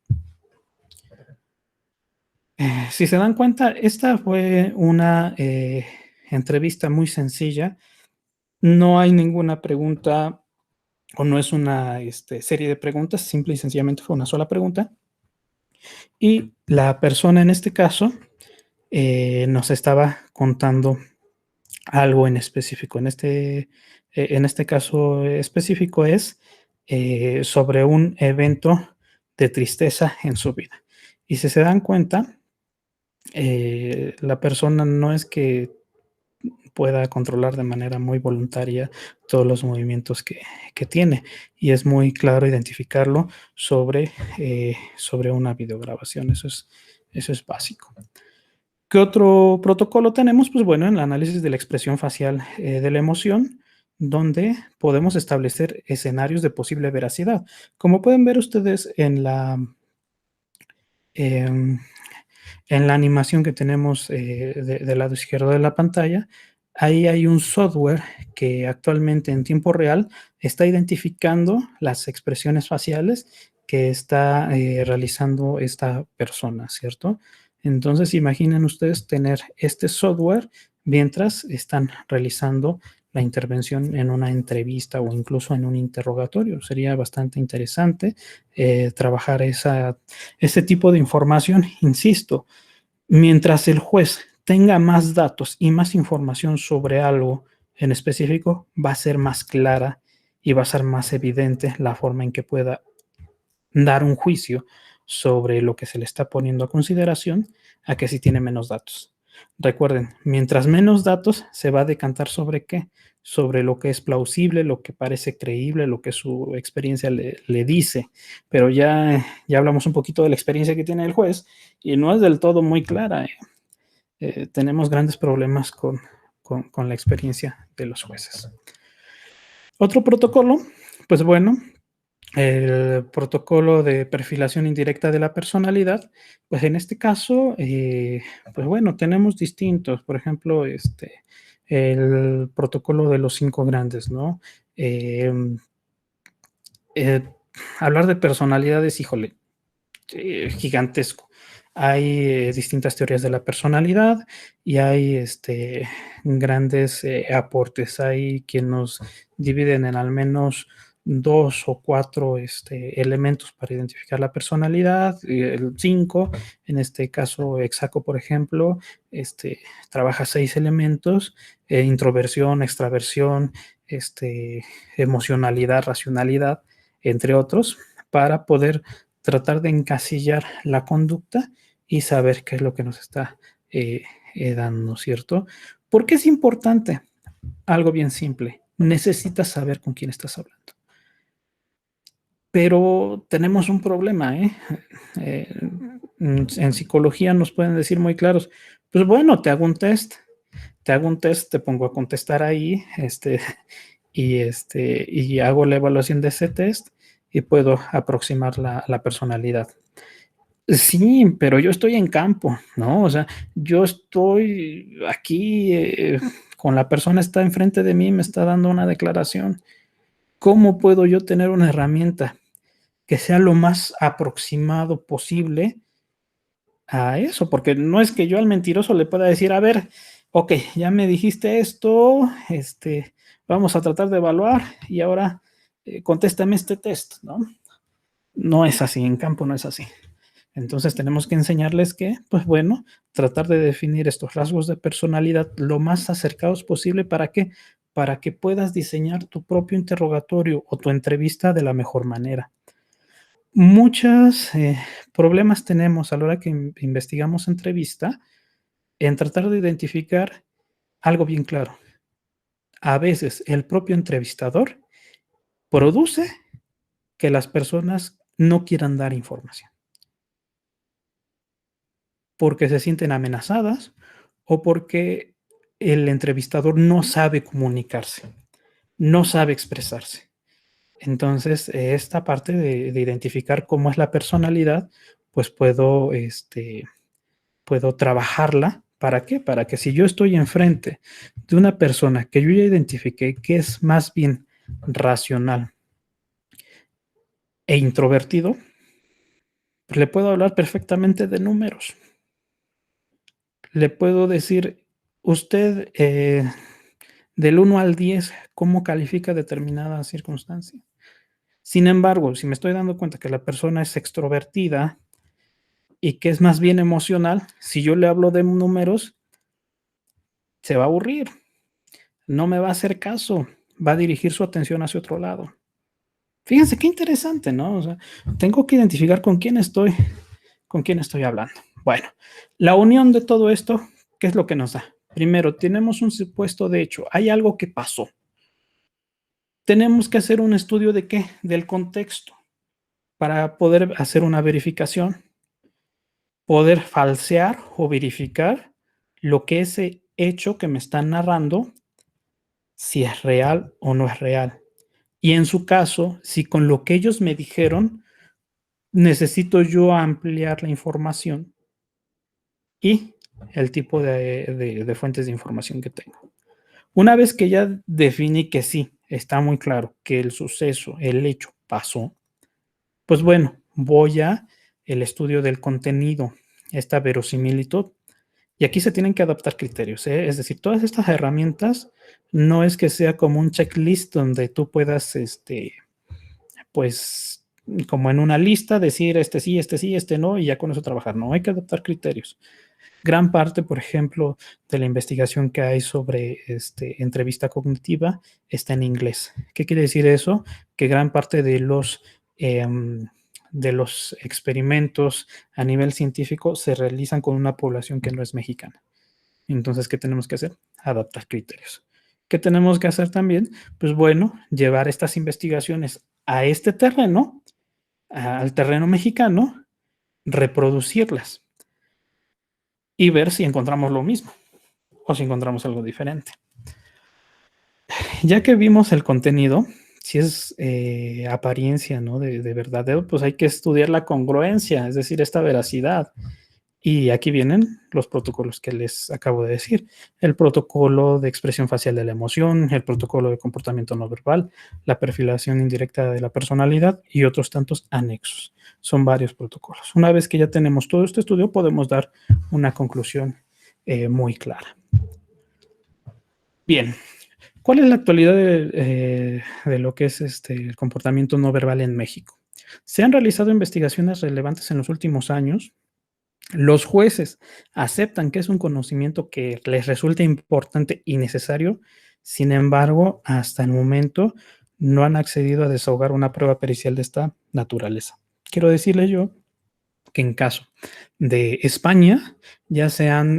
Si se dan cuenta, esta fue una entrevista muy sencilla. No hay ninguna pregunta o no es una serie de preguntas, simple y sencillamente fue una sola pregunta. Y la persona en este caso nos estaba contando algo en específico. En este caso específico es sobre un evento de tristeza en su vida. Y si se dan cuenta, la persona no es que pueda controlar de manera muy voluntaria todos los movimientos que tiene. Y es muy claro identificarlo sobre una videograbación. Eso es básico. ¿Qué otro protocolo tenemos? Pues bueno, en el análisis de la expresión facial de la emoción, donde podemos establecer escenarios de posible veracidad. Como pueden ver ustedes em, en la animación que tenemos del lado izquierdo de la pantalla, ahí hay un software que actualmente en tiempo real está identificando las expresiones faciales que está realizando esta persona, ¿cierto? Entonces, imaginen ustedes tener este software mientras están realizando la intervención en una entrevista o incluso en un interrogatorio. Sería bastante interesante trabajar ese tipo de información, insisto. Mientras el juez tenga más datos y más información sobre algo en específico, va a ser más clara y va a ser más evidente la forma en que pueda dar un juicio sobre lo que se le está poniendo a consideración a que si tiene menos datos. Recuerden, mientras menos datos se va a decantar sobre qué, sobre lo que es plausible, lo que parece creíble, lo que su experiencia le dice. Pero ya hablamos un poquito de la experiencia que tiene el juez y no es del todo muy clara. Tenemos grandes problemas con la experiencia de los jueces. Otro protocolo, pues bueno, el protocolo de perfilación indirecta de la personalidad, pues en este caso, pues bueno, tenemos distintos, por ejemplo, el protocolo de los 5 grandes, ¿no? Eh, eh, hablar de personalidades, híjole, gigantesco. Hay distintas teorías de la personalidad y hay grandes aportes. Hay quien nos dividen en al menos 2 o 4 elementos para identificar la personalidad. El 5, en este caso, Exaco, por ejemplo, trabaja 6 elementos: introversión, extraversión, emocionalidad, racionalidad, entre otros, para poder tratar de encasillar la conducta y saber qué es lo que nos está dando, ¿cierto? ¿Por qué es importante? Algo bien simple. Necesitas saber con quién estás hablando. Pero tenemos un problema, ¿eh? En psicología nos pueden decir muy claros, pues bueno, te hago un test, te pongo a contestar ahí, y hago la evaluación de ese test y puedo aproximar la personalidad. Sí, pero yo estoy en campo, ¿no? O sea, yo estoy aquí, con la persona está enfrente de mí, me está dando una declaración. ¿Cómo puedo yo tener una herramienta que sea lo más aproximado posible a eso? Porque no es que yo al mentiroso le pueda decir, a ver, ok, ya me dijiste esto, vamos a tratar de evaluar y ahora contéstame este test, ¿no? No es así, en campo no es así. Entonces tenemos que enseñarles que, pues bueno, tratar de definir estos rasgos de personalidad lo más acercados posible. ¿Para qué? Para que puedas diseñar tu propio interrogatorio o tu entrevista de la mejor manera. Muchos problemas tenemos a la hora que investigamos entrevista en tratar de identificar algo bien claro. A veces el propio entrevistador produce que las personas no quieran dar información porque se sienten amenazadas o porque el entrevistador no sabe comunicarse, no sabe expresarse. Entonces, esta parte de identificar cómo es la personalidad, pues puedo trabajarla. ¿Para qué? Para que si yo estoy enfrente de una persona que yo ya identifiqué que es más bien racional e introvertido, pues le puedo hablar perfectamente de números. Le puedo decir, usted del 1 al 10, ¿cómo califica determinada circunstancia? Sin embargo, si me estoy dando cuenta que la persona es extrovertida y que es más bien emocional, si yo le hablo de números, se va a aburrir, no me va a hacer caso, va a dirigir su atención hacia otro lado. Fíjense qué interesante, ¿no? O sea, tengo que identificar con quién estoy hablando. Bueno, la unión de todo esto, ¿qué es lo que nos da? Primero, tenemos un supuesto de hecho, hay algo que pasó. Tenemos que hacer un estudio de qué, del contexto, para poder hacer una verificación, poder falsear o verificar lo que ese hecho que me están narrando, si es real o no es real. Y en su caso, si con lo que ellos me dijeron, necesito yo ampliar la información y el tipo de fuentes de información que tengo. Una vez que ya definí que sí, está muy claro que el suceso, el hecho pasó, pues bueno, voy a el estudio del contenido, esta verosimilitud. Y aquí se tienen que adaptar criterios, ¿eh? Es decir, todas estas herramientas no es que sea como un checklist donde tú puedas, pues, como en una lista, decir sí, este no, y ya con eso trabajar. No, hay que adaptar criterios. Gran parte, por ejemplo, de la investigación que hay sobre entrevista cognitiva está en inglés. ¿Qué quiere decir eso? Que gran parte de los experimentos a nivel científico se realizan con una población que no es mexicana. Entonces, ¿qué tenemos que hacer? Adaptar criterios. ¿Qué tenemos que hacer también? Pues bueno, llevar estas investigaciones a este terreno, al terreno mexicano, reproducirlas y ver si encontramos lo mismo o si encontramos algo diferente. Ya que vimos el contenido, si es apariencia, ¿no? de verdadero, pues hay que estudiar la congruencia, es decir, esta veracidad. Y aquí vienen los protocolos que les acabo de decir. El protocolo de expresión facial de la emoción, el protocolo de comportamiento no verbal, la perfilación indirecta de la personalidad y otros tantos anexos. Son varios protocolos. Una vez que ya tenemos todo este estudio, podemos dar una conclusión muy clara. Bien, ¿cuál es la actualidad de lo que es el comportamiento no verbal en México? Se han realizado investigaciones relevantes en los últimos años. Los jueces aceptan que es un conocimiento que les resulta importante y necesario, sin embargo, hasta el momento no han accedido a desahogar una prueba pericial de esta naturaleza. Quiero decirle yo que en caso de España ya se han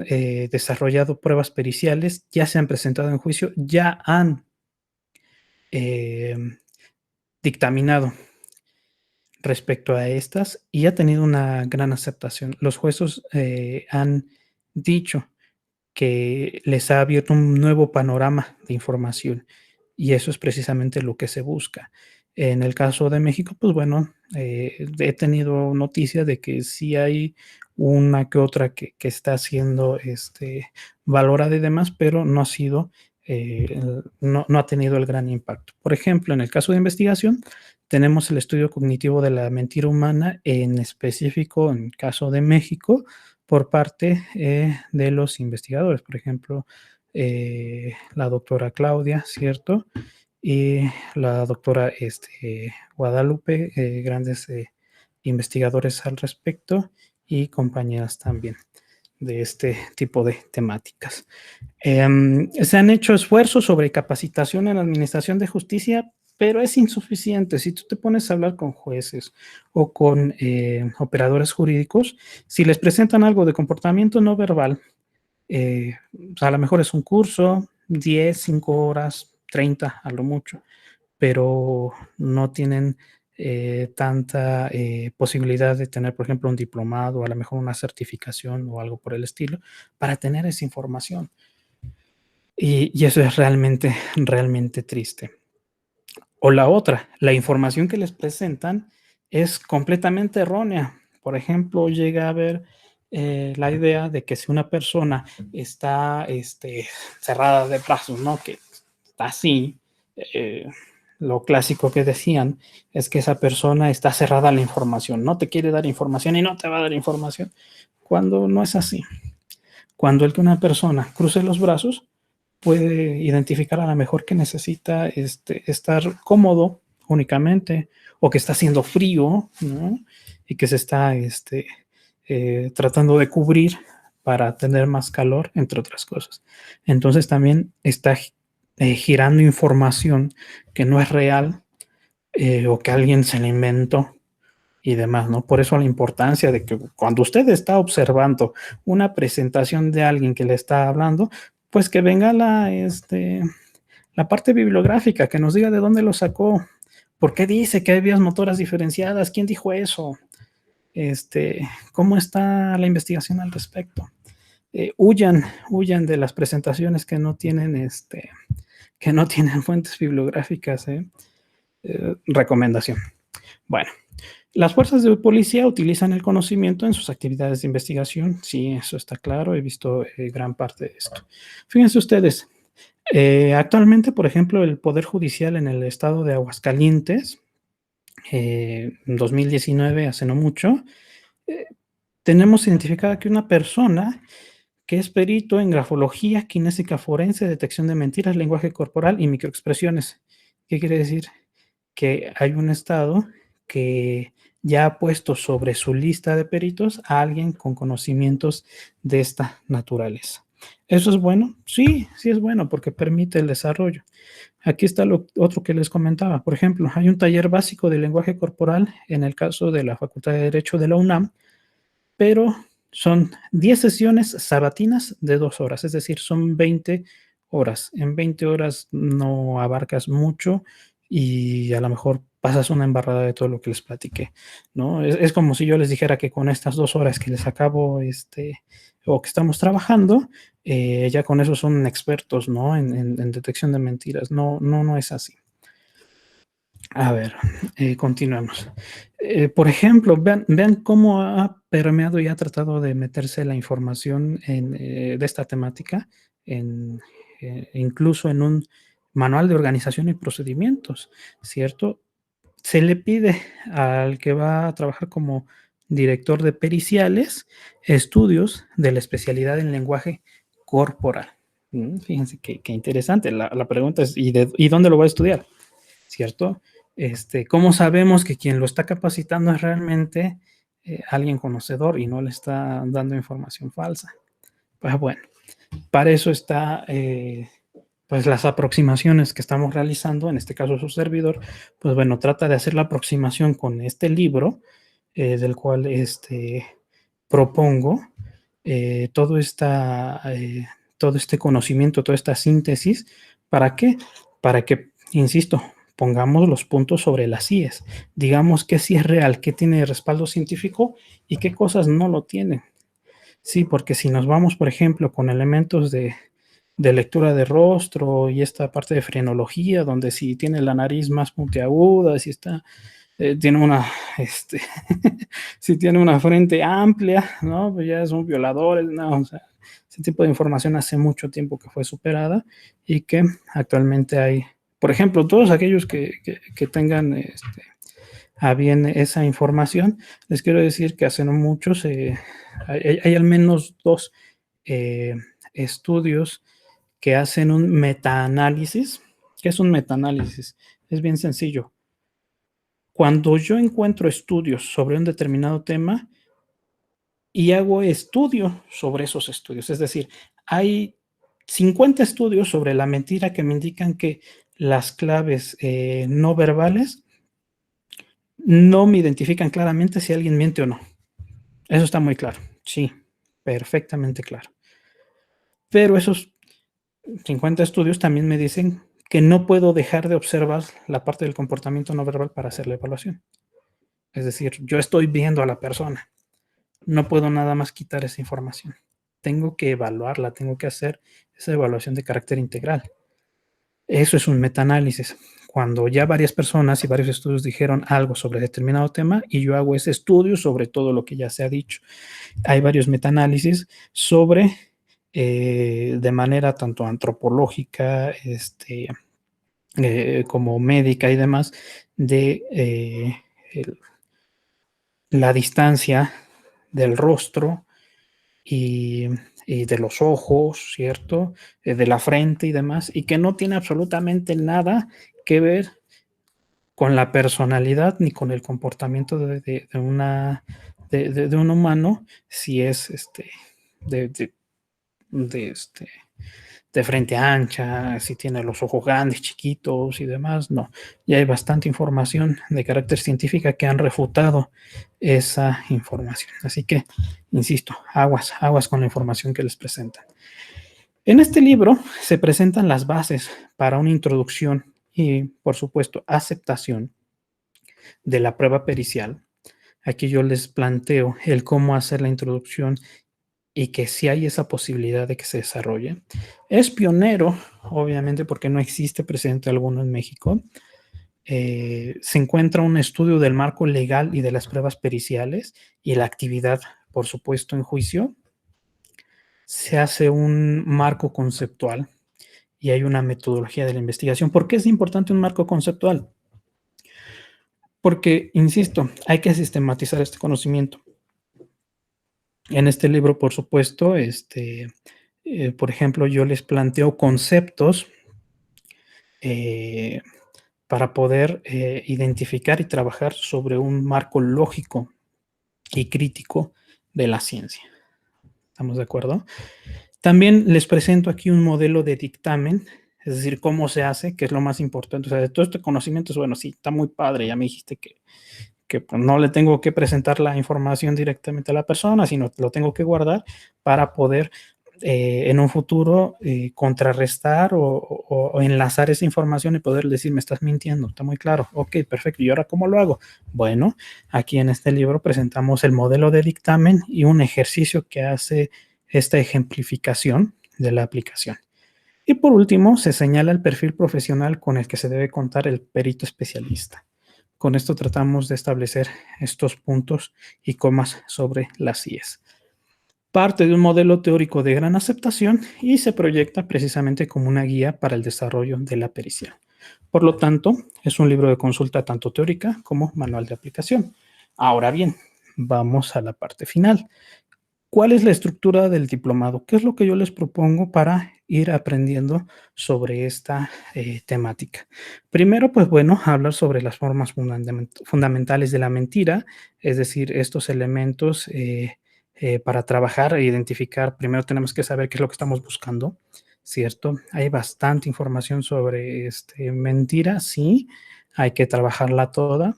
desarrollado pruebas periciales, ya se han presentado en juicio, ya han dictaminado respecto a estas y ha tenido una gran aceptación. Los jueces han dicho que les ha abierto un nuevo panorama de información y eso es precisamente lo que se busca. En el caso de México, pues bueno, he tenido noticia de que sí hay una que otra que está siendo valorada y demás, pero no ha sido, no ha tenido el gran impacto. Por ejemplo, en el caso de investigación, tenemos el estudio cognitivo de la mentira humana, en específico en el caso de México, por parte de los investigadores. Por ejemplo, la doctora Claudia, ¿cierto? Y la doctora Guadalupe, grandes investigadores al respecto y compañeras también de este tipo de temáticas. Se han hecho esfuerzos sobre capacitación en la administración de justicia, pero es insuficiente. Si tú te pones a hablar con jueces o con operadores jurídicos, si les presentan algo de comportamiento no verbal, a lo mejor es un curso, 10, 5 horas, 30 a lo mucho, pero no tienen tanta posibilidad de tener, por ejemplo, un diplomado, o a lo mejor una certificación o algo por el estilo, para tener esa información. Y eso es realmente, realmente triste. O la otra, la información que les presentan es completamente errónea. Por ejemplo, llega a haber la idea de que si una persona está cerrada de brazos, ¿no? Que está así, lo clásico que decían es que esa persona está cerrada a la información, no te quiere dar información y no te va a dar información, cuando no es así. Cuando el que una persona cruce los brazos, puede identificar a lo mejor que necesita estar cómodo únicamente o que está haciendo frío, ¿no? Y que se está tratando de cubrir para tener más calor, entre otras cosas. Entonces también está girando información que no es real o que alguien se la inventó y demás, ¿no? Por eso la importancia de que cuando usted está observando una presentación de alguien que le está hablando, pues que venga la parte bibliográfica, que nos diga de dónde lo sacó, por qué dice que hay vías motoras diferenciadas, quién dijo eso, cómo está la investigación al respecto. Huyan de las presentaciones que no tienen, que no tienen fuentes bibliográficas. Recomendación. Bueno, las fuerzas de policía utilizan el conocimiento en sus actividades de investigación. Sí, eso está claro. He visto gran parte de esto. Fíjense ustedes, actualmente, por ejemplo, el Poder Judicial en el estado de Aguascalientes, en 2019, hace no mucho, tenemos identificada que una persona que es perito en grafología, kinésica forense, detección de mentiras, lenguaje corporal y microexpresiones. ¿Qué quiere decir? Que hay un estado que ya ha puesto sobre su lista de peritos a alguien con conocimientos de esta naturaleza. ¿Eso es bueno? Sí, sí es bueno porque permite el desarrollo. Aquí está lo otro que les comentaba. Por ejemplo, hay un taller básico de lenguaje corporal en el caso de la Facultad de Derecho de la UNAM, pero son 10 sesiones sabatinas de 2 horas, es decir, son 20 horas. En 20 horas no abarcas mucho y a lo mejor pasas una embarrada de todo lo que les platiqué, ¿no? Es como si yo les dijera que con estas 2 horas que les acabo, o que estamos trabajando, ya con eso son expertos, ¿no? En detección de mentiras. No, no, no es así. A ver, continuemos. Por ejemplo, vean cómo ha permeado y ha tratado de meterse la información de esta temática, incluso en un manual de organización y procedimientos, ¿cierto? Se le pide al que va a trabajar como director de periciales estudios de la especialidad en lenguaje corporal. Fíjense qué interesante. La pregunta es, ¿y dónde lo va a estudiar? ¿Cierto? ¿Cómo sabemos que quien lo está capacitando es realmente alguien conocedor y no le está dando información falsa? Pues bueno, para eso está pues las aproximaciones que estamos realizando, en este caso su servidor, pues bueno, trata de hacer la aproximación con este libro, del cual propongo todo, todo este conocimiento, toda esta síntesis. ¿Para qué? Para que, insisto, pongamos los puntos sobre las IES. Digamos que sí es real, qué tiene respaldo científico y qué cosas no lo tienen. Sí, porque si nos vamos, por ejemplo, con elementos de lectura de rostro y esta parte de frenología, donde si tiene la nariz más puntiaguda, si está, tiene una, si tiene una frente amplia, ¿no? Pues ya es un violador, no, o sea, ese tipo de información hace mucho tiempo que fue superada y que actualmente hay, por ejemplo, todos aquellos que tengan a bien esa información, les quiero decir que hace no mucho hay al menos 2 estudios que hacen un metaanálisis. ¿Qué es un metaanálisis? Es bien sencillo. Cuando yo encuentro estudios sobre un determinado tema y hago estudio sobre esos estudios, es decir, hay 50 estudios sobre la mentira que me indican que las claves no verbales no me identifican claramente si alguien miente o no. Eso está muy claro. Sí, perfectamente claro. Pero esos 50 estudios también me dicen que no puedo dejar de observar la parte del comportamiento no verbal para hacer la evaluación. Es decir, yo estoy viendo a la persona. No puedo nada más quitar esa información. Tengo que evaluarla, tengo que hacer esa evaluación de carácter integral. Eso es un metaanálisis. Cuando ya varias personas y varios estudios dijeron algo sobre determinado tema y yo hago ese estudio sobre todo lo que ya se ha dicho. Hay varios metaanálisis sobre, de manera tanto antropológica, como médica y demás, de la distancia del rostro y, y de los ojos, ¿cierto? De la frente y demás, y que no tiene absolutamente nada que ver con la personalidad ni con el comportamiento de un humano, si es de, de, de, de frente ancha, si tiene los ojos grandes, chiquitos y demás. No, ya hay bastante información de carácter científica que han refutado esa información. Así que, insisto, aguas con la información que les presentan. En este libro se presentan las bases para una introducción y, por supuesto, aceptación de la prueba pericial. Aquí yo les planteo el cómo hacer la introducción y que si hay esa posibilidad de que se desarrolle. Es pionero, obviamente, porque no existe precedente alguno en México. Se encuentra un estudio del marco legal y de las pruebas periciales y la actividad, por supuesto, en juicio. Se hace un marco conceptual y hay una metodología de la investigación. ¿Por qué es importante un marco conceptual? Porque, insisto, hay que sistematizar este conocimiento. En este libro, por supuesto, por ejemplo, yo les planteo conceptos para poder identificar y trabajar sobre un marco lógico y crítico de la ciencia. ¿Estamos de acuerdo? También les presento aquí un modelo de dictamen, es decir, cómo se hace, que es lo más importante. O sea, de todo este conocimiento, bueno, sí, está muy padre, ya me dijiste que pues, no le tengo que presentar la información directamente a la persona, sino lo tengo que guardar para poder en un futuro contrarrestar o enlazar esa información y poder decir, me estás mintiendo, está muy claro, ok, perfecto, ¿y ahora cómo lo hago? Bueno, aquí en este libro presentamos el modelo de dictamen y un ejercicio que hace esta ejemplificación de la aplicación. Y por último, se señala el perfil profesional con el que se debe contar el perito especialista. Con esto tratamos de establecer estos puntos y comas sobre las IES. Parte de un modelo teórico de gran aceptación y se proyecta precisamente como una guía para el desarrollo de la pericia. Por lo tanto, es un libro de consulta tanto teórica como manual de aplicación. Ahora bien, vamos a la parte final. ¿Cuál es la estructura del diplomado? ¿Qué es lo que yo les propongo para ir aprendiendo sobre esta temática? Primero, pues bueno, hablar sobre las formas fundamentales de la mentira, es decir, estos elementos para trabajar e identificar. Primero tenemos que saber qué es lo que estamos buscando, ¿cierto? Hay bastante información sobre mentira, sí, hay que trabajarla toda.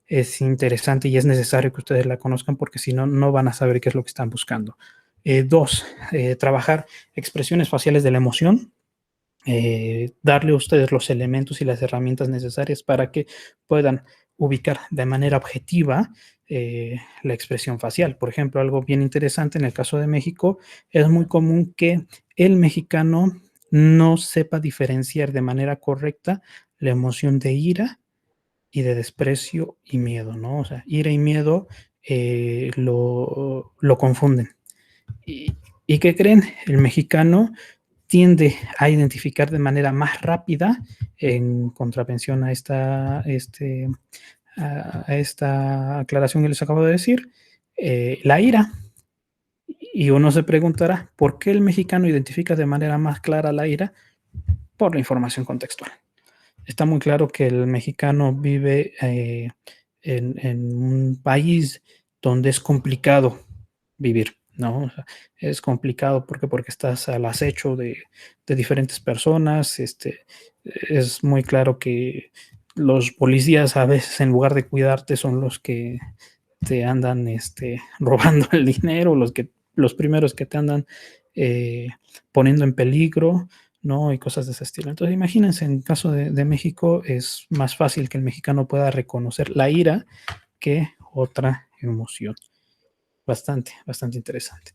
Es interesante y es necesario que ustedes la conozcan porque si no, no van a saber qué es lo que están buscando. Dos, trabajar expresiones faciales de la emoción, darle a ustedes los elementos y las herramientas necesarias para que puedan ubicar de manera objetiva la expresión facial. Por ejemplo, algo bien interesante en el caso de México, es muy común que el mexicano no sepa diferenciar de manera correcta la emoción de ira y de desprecio y miedo, ¿no? O sea, ira y miedo lo confunden. ¿Y qué creen? El mexicano tiende a identificar de manera más rápida, en contravención a esta aclaración que les acabo de decir, la ira. Y uno se preguntará, ¿por qué el mexicano identifica de manera más clara la ira? Por la información contextual. Está muy claro que el mexicano vive en un país donde es complicado vivir, ¿no? O sea, es complicado porque estás al acecho de diferentes personas. Es muy claro que los policías a veces en lugar de cuidarte son los que te andan robando el dinero, los primeros que te andan poniendo en peligro, ¿no? Y cosas de ese estilo. Entonces, imagínense, en el caso de México, es más fácil que el mexicano pueda reconocer la ira que otra emoción. Bastante, bastante interesante.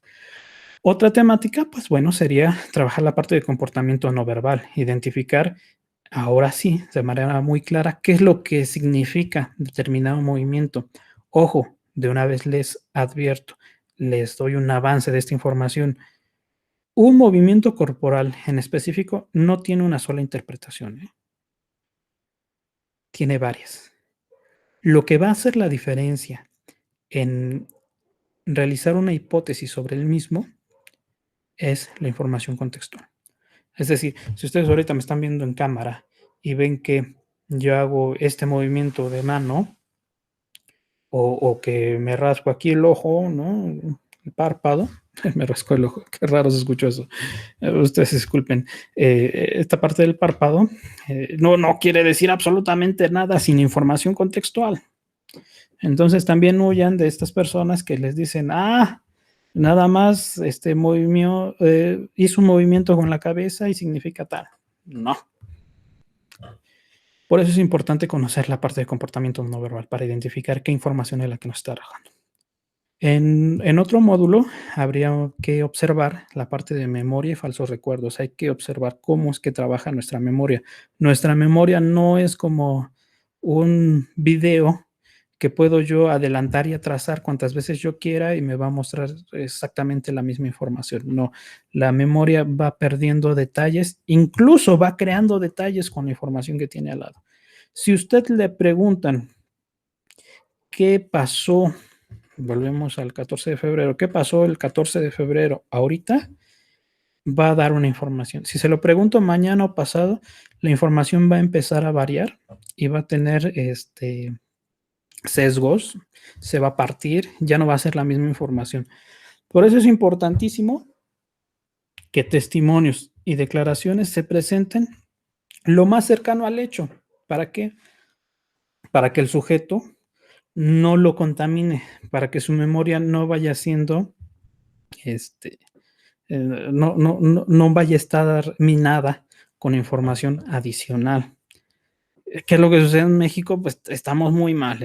Otra temática, pues bueno, sería trabajar la parte de comportamiento no verbal, identificar, ahora sí, de manera muy clara, qué es lo que significa determinado movimiento. Ojo, de una vez les advierto, les doy un avance de esta información. Un movimiento corporal en específico no tiene una sola interpretación, ¿eh? Tiene varias. Lo que va a hacer la diferencia en realizar una hipótesis sobre el mismo es la información contextual. Es decir, si ustedes ahorita me están viendo en cámara y ven que yo hago este movimiento de mano o que me rasco aquí el ojo, ¿no? El párpado, me rasco el ojo, qué raro se escuchó eso. Ustedes disculpen. Esta parte del párpado no quiere decir absolutamente nada sin información contextual. Entonces también huyan de estas personas que les dicen, Nada más hizo un movimiento con la cabeza y significa tal. No. Por eso es importante conocer la parte de comportamiento no verbal para identificar qué información es la que nos está arrojando. En otro módulo habría que observar la parte de memoria y falsos recuerdos. Hay que observar cómo es que trabaja nuestra memoria. Nuestra memoria no es como un video que puedo yo adelantar y atrasar cuantas veces yo quiera y me va a mostrar exactamente la misma información. No, la memoria va perdiendo detalles, incluso va creando detalles con la información que tiene al lado. Si usted le preguntan qué pasó, volvemos al 14 de febrero, ¿qué pasó el 14 de febrero? Ahorita va a dar una información. Si se lo pregunto mañana o pasado, la información va a empezar a variar y va a tener sesgos, se va a partir, ya no va a ser la misma información. Por eso es importantísimo que testimonios y declaraciones se presenten lo más cercano al hecho. ¿Para qué? Para que el sujeto no lo contamine, para que su memoria no vaya siendo, no vaya a estar minada con información adicional. ¿Qué es lo que sucede en México? Pues estamos muy mal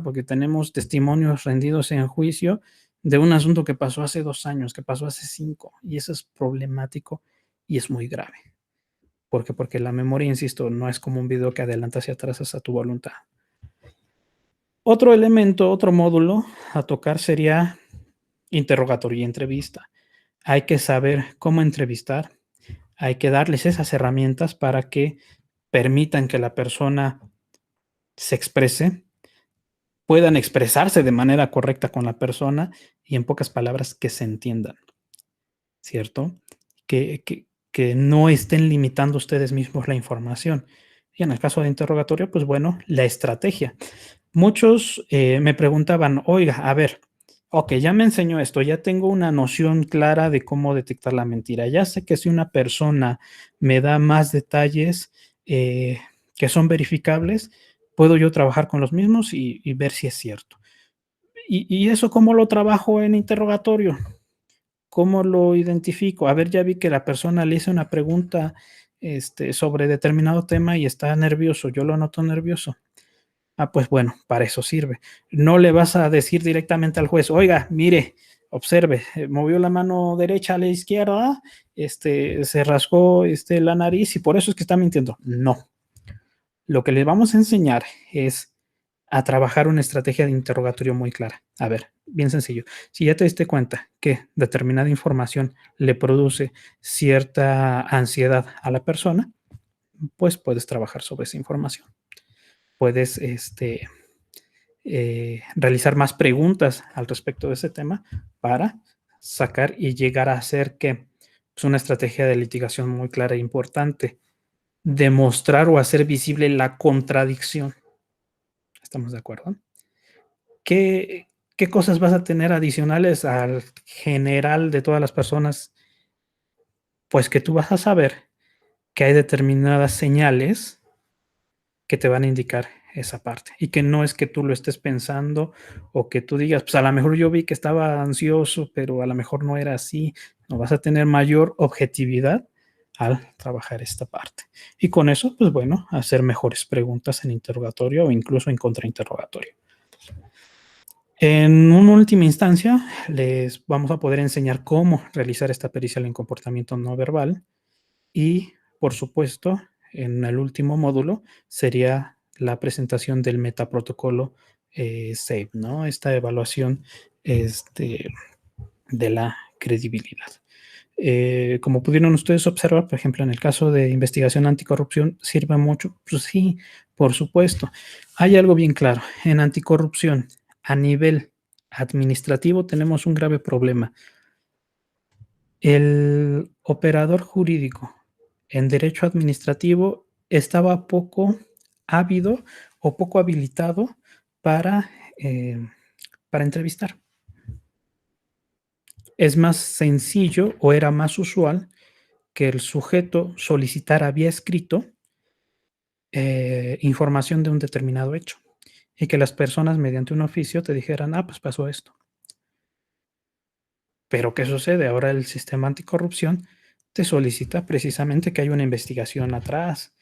porque tenemos testimonios rendidos en juicio de un asunto que pasó hace 2 años, que pasó hace 5, y eso es problemático y es muy grave. ¿Por qué? Porque la memoria, insisto, no es como un video que adelantas y atrasas a tu voluntad. Otro elemento, otro módulo a tocar sería interrogatorio y entrevista. Hay que saber cómo entrevistar, hay que darles esas herramientas para que permitan que la persona se exprese, puedan expresarse de manera correcta con la persona y en pocas palabras que se entiendan, ¿cierto? Que no estén limitando ustedes mismos la información. Y en el caso de interrogatorio, pues bueno, la estrategia. Muchos me preguntaban, oiga, a ver, ok, ya me enseñó esto, ya tengo una noción clara de cómo detectar la mentira. Ya sé que si una persona me da más detalles que son verificables, puedo yo trabajar con los mismos y ver si es cierto. ¿Y eso cómo lo trabajo en interrogatorio? ¿Cómo lo identifico? A ver, ya vi que la persona le hizo una pregunta sobre determinado tema y está nervioso. Yo lo noto nervioso. Ah, pues bueno, para eso sirve. No le vas a decir directamente al juez, oiga, mire, observe, movió la mano derecha a la izquierda, se rascó la nariz y por eso es que está mintiendo. No. Lo que le vamos a enseñar es a trabajar una estrategia de interrogatorio muy clara. A ver, bien sencillo. Si ya te diste cuenta que determinada información le produce cierta ansiedad a la persona, pues puedes trabajar sobre esa información. Puedes realizar más preguntas al respecto de ese tema para sacar y llegar a hacer que pues, una estrategia de litigación muy clara e importante, demostrar o hacer visible la contradicción. ¿Estamos de acuerdo? ¿Qué, qué cosas vas a tener adicionales al general de todas las personas? Pues que tú vas a saber que hay determinadas señales que te van a indicar esa parte y que no es que tú lo estés pensando o que tú digas, pues a lo mejor yo vi que estaba ansioso, pero a lo mejor no era así. No vas a tener mayor objetividad al trabajar esta parte. Y con eso, pues bueno, hacer mejores preguntas en interrogatorio o incluso en contrainterrogatorio. En una última instancia, les vamos a poder enseñar cómo realizar esta pericial en comportamiento no verbal y, por supuesto, en el último módulo sería la presentación del metaprotocolo SAFE, ¿no? Esta evaluación de la credibilidad. Como pudieron ustedes observar, por ejemplo, en el caso de investigación anticorrupción, ¿sirve mucho? Pues sí, por supuesto. Hay algo bien claro. En anticorrupción, a nivel administrativo, tenemos un grave problema. El operador jurídico en derecho administrativo estaba poco ávido o poco habilitado para, para entrevistar. Es más sencillo o era más usual que el sujeto solicitara vía escrito información de un determinado hecho y que las personas mediante un oficio te dijeran, ah, pues pasó esto. Pero ¿qué sucede? Ahora el sistema anticorrupción te solicita precisamente que haya una investigación atrás,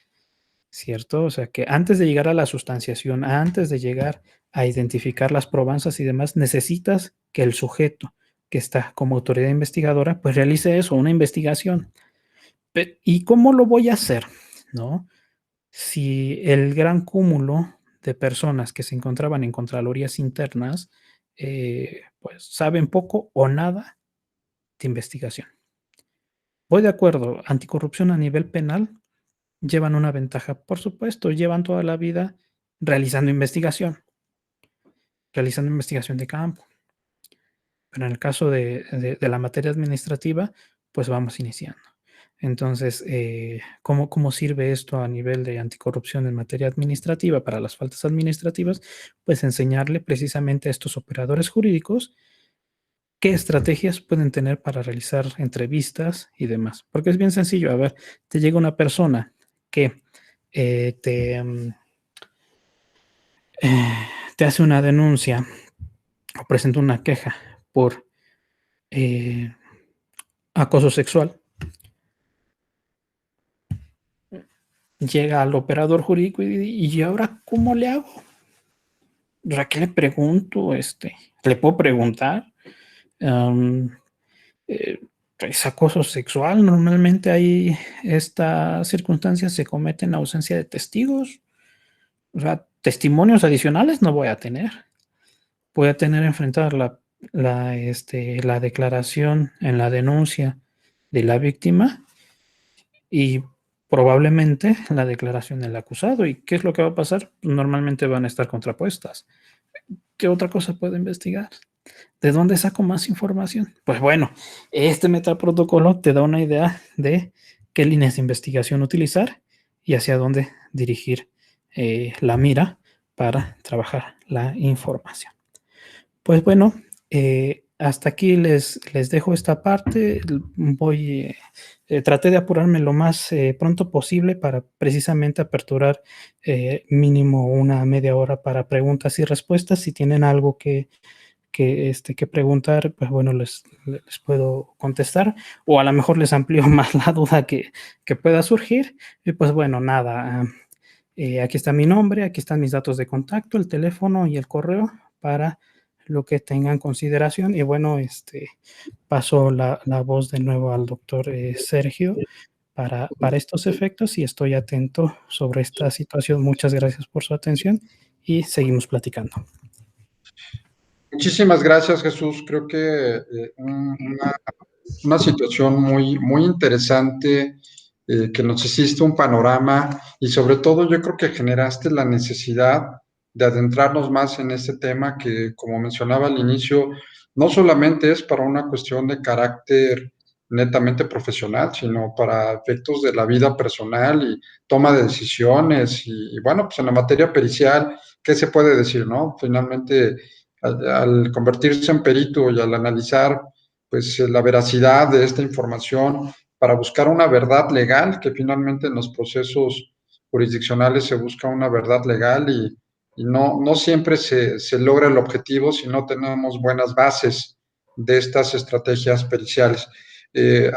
¿cierto? O sea, que antes de llegar a la sustanciación, antes de llegar a identificar las probanzas y demás, necesitas que el sujeto que está como autoridad investigadora, pues realice eso, una investigación. ¿Y cómo lo voy a hacer? ¿No? Si el gran cúmulo de personas que se encontraban en contralorías internas, pues saben poco o nada de investigación. Voy de acuerdo, anticorrupción a nivel penal llevan una ventaja, por supuesto, llevan toda la vida realizando investigación de campo. Pero en el caso de la materia administrativa, pues vamos iniciando. Entonces, ¿cómo sirve esto a nivel de anticorrupción en materia administrativa para las faltas administrativas? Pues enseñarle precisamente a estos operadores jurídicos qué estrategias pueden tener para realizar entrevistas y demás. Porque es bien sencillo. A ver, te llega una persona que te hace una denuncia o presenta una queja por acoso sexual. Llega al operador jurídico y ahora, ¿cómo le hago? O sea, ¿qué le pregunto? ¿Le puedo preguntar? Es acoso sexual. Normalmente ahí estas circunstancias se cometen en ausencia de testigos. O sea, testimonios adicionales no voy a tener. Voy a tener enfrentar la declaración en la denuncia de la víctima y probablemente la declaración del acusado. ¿Y qué es lo que va a pasar? Pues normalmente van a estar contrapuestas. ¿Qué otra cosa puedo investigar? ¿De dónde saco más información? Pues bueno, este metaprotocolo te da una idea de qué líneas de investigación utilizar y hacia dónde dirigir la mira para trabajar la información. Pues bueno, hasta aquí les dejo esta parte. Traté de apurarme lo más pronto posible para precisamente aperturar mínimo una media hora para preguntas y respuestas. Si tienen algo que preguntar, pues bueno, les puedo contestar, o a lo mejor les amplío más la duda que pueda surgir. Y pues bueno, nada, aquí está mi nombre, aquí están mis datos de contacto, el teléfono y el correo para lo que tengan consideración. Y bueno, paso la voz de nuevo al doctor Sergio para estos efectos y estoy atento sobre esta situación. Muchas gracias por su atención y seguimos platicando. Muchísimas gracias, Jesús. Creo que una situación muy, muy interesante, que nos hiciste un panorama y sobre todo yo creo que generaste la necesidad de adentrarnos más en este tema que, como mencionaba al inicio, no solamente es para una cuestión de carácter netamente profesional, sino para efectos de la vida personal y toma de decisiones y bueno, pues en la materia pericial, ¿qué se puede decir, no? Finalmente, al convertirse en perito y al analizar pues la veracidad de esta información para buscar una verdad legal, que finalmente en los procesos jurisdiccionales se busca una verdad legal y no siempre se logra el objetivo si no tenemos buenas bases de estas estrategias periciales.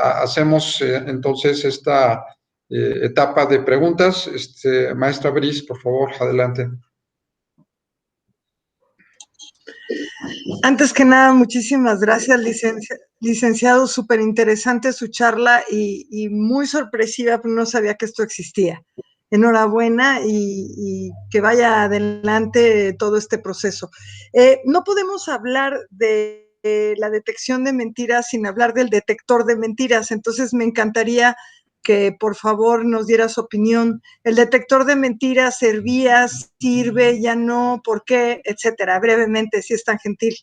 Hacemos entonces esta etapa de preguntas. Maestra Briz, por favor, adelante. Antes que nada, muchísimas gracias, licenciado. Súper interesante su charla y muy sorpresiva, pero no sabía que esto existía. Enhorabuena y que vaya adelante todo este proceso. No podemos hablar de la detección de mentiras sin hablar del detector de mentiras, entonces me encantaría que por favor nos diera su opinión. ¿El detector de mentiras servía, sirve, ya no, por qué, etcétera? Brevemente, si es tan gentil.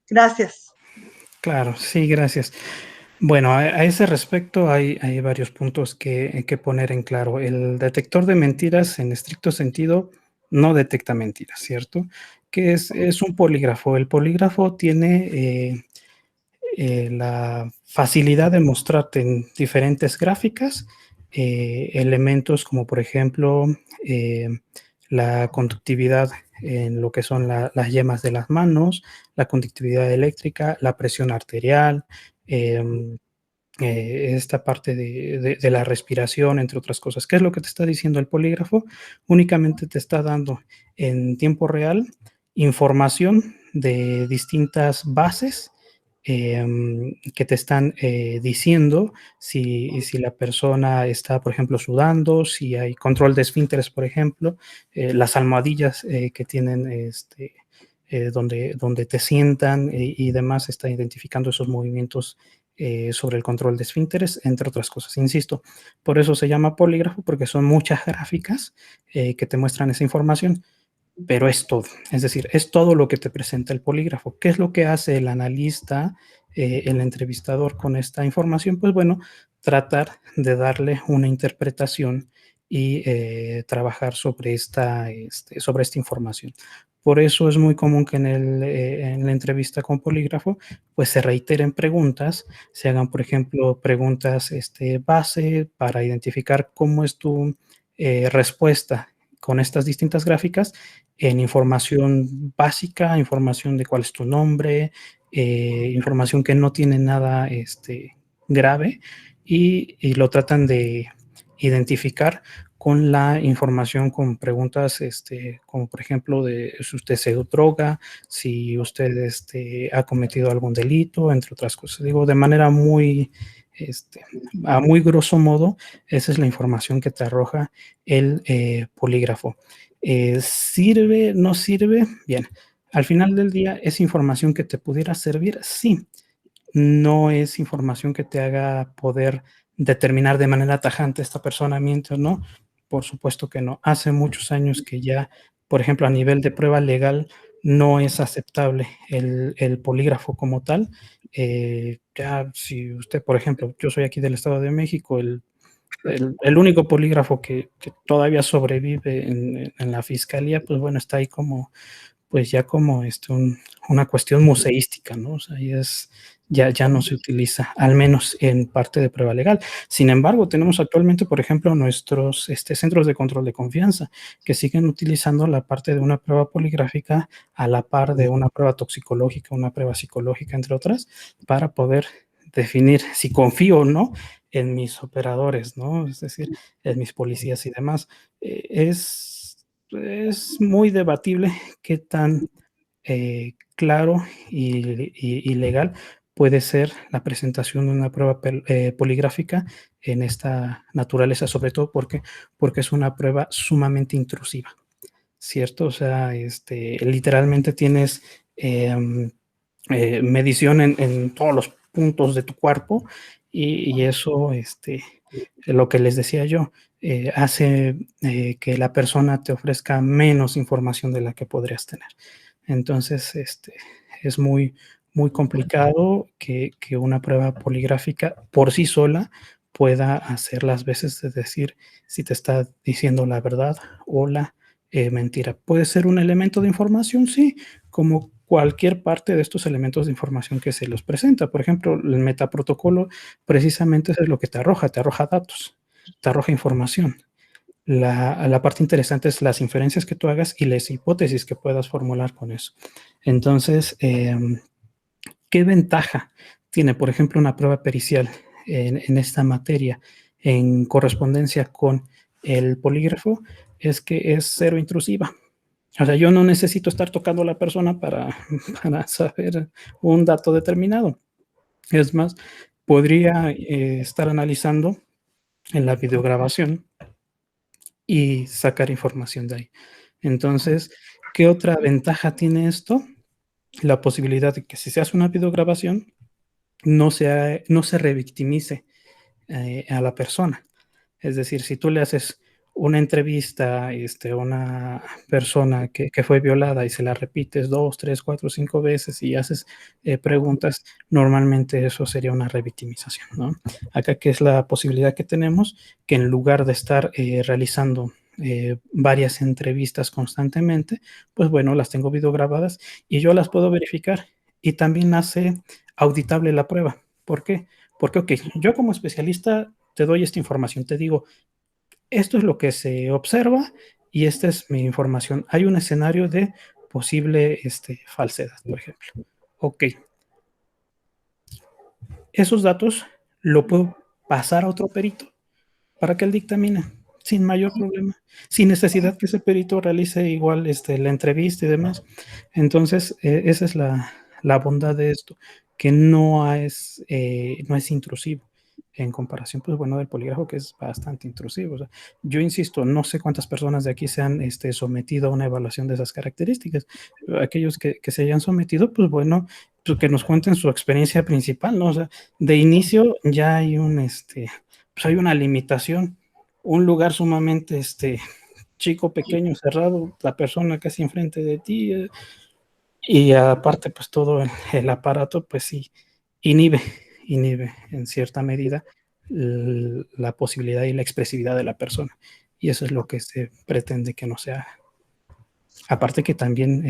Gracias. Claro, sí, gracias. Bueno, a ese respecto hay varios puntos que poner en claro. El detector de mentiras, en estricto sentido, no detecta mentiras, ¿cierto? Que es un polígrafo. El polígrafo tiene la facilidad de mostrarte en diferentes gráficas elementos como, por ejemplo, la conductividad en lo que son las yemas de las manos, la conductividad eléctrica, la presión arterial, esta parte de la respiración, entre otras cosas. ¿Qué es lo que te está diciendo el polígrafo? Únicamente te está dando en tiempo real información de distintas bases que te están diciendo si la persona está, por ejemplo, sudando, si hay control de esfínteres, por ejemplo, las almohadillas que tienen donde te sientan y demás, está identificando esos movimientos sobre el control de esfínteres, entre otras cosas. Insisto, por eso se llama polígrafo, porque son muchas gráficas que te muestran esa información, pero es todo. Es decir, es todo lo que te presenta el polígrafo. ¿Qué es lo que hace el analista, el entrevistador con esta información? Pues bueno, tratar de darle una interpretación y trabajar sobre esta información. Por eso es muy común que en la entrevista con polígrafo pues se reiteren preguntas, se hagan, por ejemplo, preguntas base para identificar cómo es tu respuesta con estas distintas gráficas en información básica, información de cuál es tu nombre, información que no tiene nada grave y lo tratan de identificar con la información, con preguntas como por ejemplo de si usted se droga, si usted ha cometido algún delito, entre otras cosas. Digo, de manera muy, a muy grosso modo, esa es la información que te arroja el polígrafo. ¿Sirve? ¿No sirve? Bien, al final del día, ¿es información que te pudiera servir? Sí. No es información que te haga poder determinar de manera tajante esta persona miente o no. Por supuesto que no. Hace muchos años que ya, por ejemplo, a nivel de prueba legal, no es aceptable el polígrafo como tal. Ya si usted, por ejemplo, yo soy aquí del Estado de México, el único polígrafo que todavía sobrevive en la fiscalía, pues bueno, está ahí como, pues ya como una cuestión museística, ¿no? O sea, ya no se utiliza, al menos en parte de prueba legal. Sin embargo, tenemos actualmente, por ejemplo, nuestros centros de control de confianza que siguen utilizando la parte de una prueba poligráfica a la par de una prueba toxicológica, una prueba psicológica, entre otras, para poder definir si confío o no en mis operadores, ¿no? Es decir, en mis policías y demás. Es muy debatible qué tan claro y legal puede ser la presentación de una prueba poligráfica en esta naturaleza, sobre todo porque es una prueba sumamente intrusiva, ¿cierto? O sea, literalmente tienes medición en todos los puntos de tu cuerpo y eso, lo que les decía yo, hace que la persona te ofrezca menos información de la que podrías tener. Entonces, es muy, muy complicado que una prueba poligráfica por sí sola pueda hacer las veces de decir si te está diciendo la verdad o la mentira. ¿Puede ser un elemento de información? Sí, como cualquier parte de estos elementos de información que se los presenta. Por ejemplo, el metaprotocolo precisamente es lo que te arroja datos, te arroja información. La parte interesante es las inferencias que tú hagas y las hipótesis que puedas formular con eso. Entonces, ¿qué ventaja tiene, por ejemplo, una prueba pericial en esta materia en correspondencia con el polígrafo? Es que es cero intrusiva. O sea, yo no necesito estar tocando a la persona para saber un dato determinado. Es más, podría estar analizando en la videograbación y sacar información de ahí. Entonces, ¿qué otra ventaja tiene esto? La posibilidad de que si se hace una videograbación, no se revictimice a la persona. Es decir, si tú le haces una entrevista a una persona que fue violada y se la repites 2, 3, 4, 5 veces y haces preguntas, normalmente eso sería una revictimización, ¿no? Acá, ¿qué es la posibilidad que tenemos? Que en lugar de estar realizando varias entrevistas constantemente, pues bueno, las tengo videograbadas y yo las puedo verificar y también hace auditable la prueba. ¿Por qué? Porque, ok, yo como especialista te doy esta información, te digo, esto es lo que se observa y esta es mi información. Hay un escenario de posible falsedad, por ejemplo. Ok. Esos datos lo puedo pasar a otro perito para que él dictamine sin mayor problema, sin necesidad que ese perito realice igual la entrevista y demás. Entonces, esa es la bondad de esto, que no es intrusivo en comparación, pues bueno, del polígrafo, que es bastante intrusivo. O sea, yo insisto, no sé cuántas personas de aquí se han sometido a una evaluación de esas características. Aquellos que se hayan sometido, pues bueno, pues que nos cuenten su experiencia principal, ¿no? O sea, de inicio ya hay pues hay una limitación, un lugar sumamente chico, pequeño, cerrado, la persona casi enfrente de ti, y aparte, pues todo el aparato, pues sí, inhibe en cierta medida la posibilidad y la expresividad de la persona. Y eso es lo que se pretende que no se haga. Aparte que también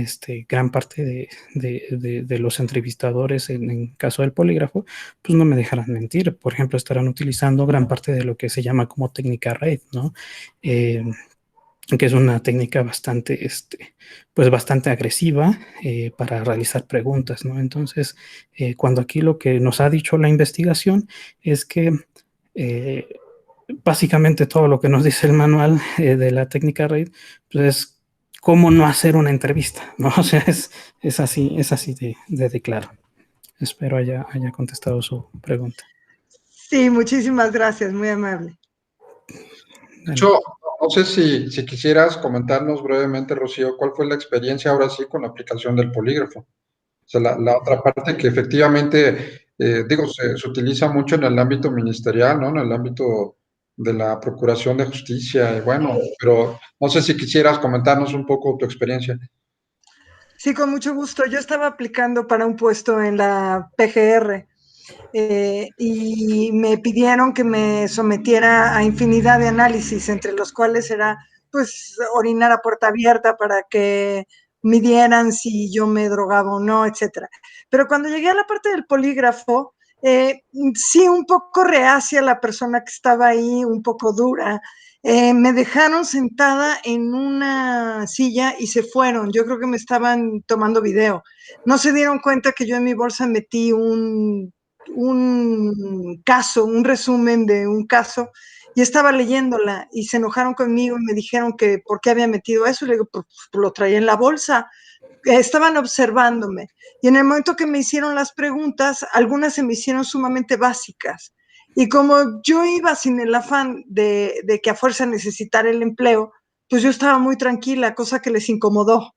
gran parte de los entrevistadores en caso del polígrafo, pues no me dejarán mentir. Por ejemplo, estarán utilizando gran parte de lo que se llama como técnica RAID, ¿no? Que es una técnica bastante, pues bastante agresiva para realizar preguntas, ¿no? Entonces, cuando aquí lo que nos ha dicho la investigación es que eh, básicamente todo lo que nos dice el manual de la técnica RAID, pues es cómo no hacer una entrevista, ¿no? O sea, es así de claro. Espero haya contestado su pregunta. Sí, muchísimas gracias, muy amable. De hecho, no sé si quisieras comentarnos brevemente, Rocío, cuál fue la experiencia ahora sí con la aplicación del polígrafo. O sea, la otra parte que efectivamente, digo, se utiliza mucho en el ámbito ministerial, ¿no? En el ámbito de la Procuración de Justicia, y bueno, pero no sé si quisieras comentarnos un poco tu experiencia. Sí, con mucho gusto. Yo estaba aplicando para un puesto en la PGR y me pidieron que me sometiera a infinidad de análisis, entre los cuales era pues orinar a puerta abierta para que midieran si yo me drogaba o no, etcétera. Pero cuando llegué a la parte del polígrafo, sí, un poco reacia la persona que estaba ahí, un poco dura. Me dejaron sentada en una silla y se fueron. Yo creo que me estaban tomando video. No se dieron cuenta que yo en mi bolsa metí un caso, un resumen de un caso, y estaba leyéndola y se enojaron conmigo y me dijeron que por qué había metido eso. Y le digo, pues lo traía en la bolsa. Estaban observándome. Y en el momento que me hicieron las preguntas, algunas se me hicieron sumamente básicas. Y como yo iba sin el afán de que a fuerza necesitara el empleo, pues yo estaba muy tranquila, cosa que les incomodó.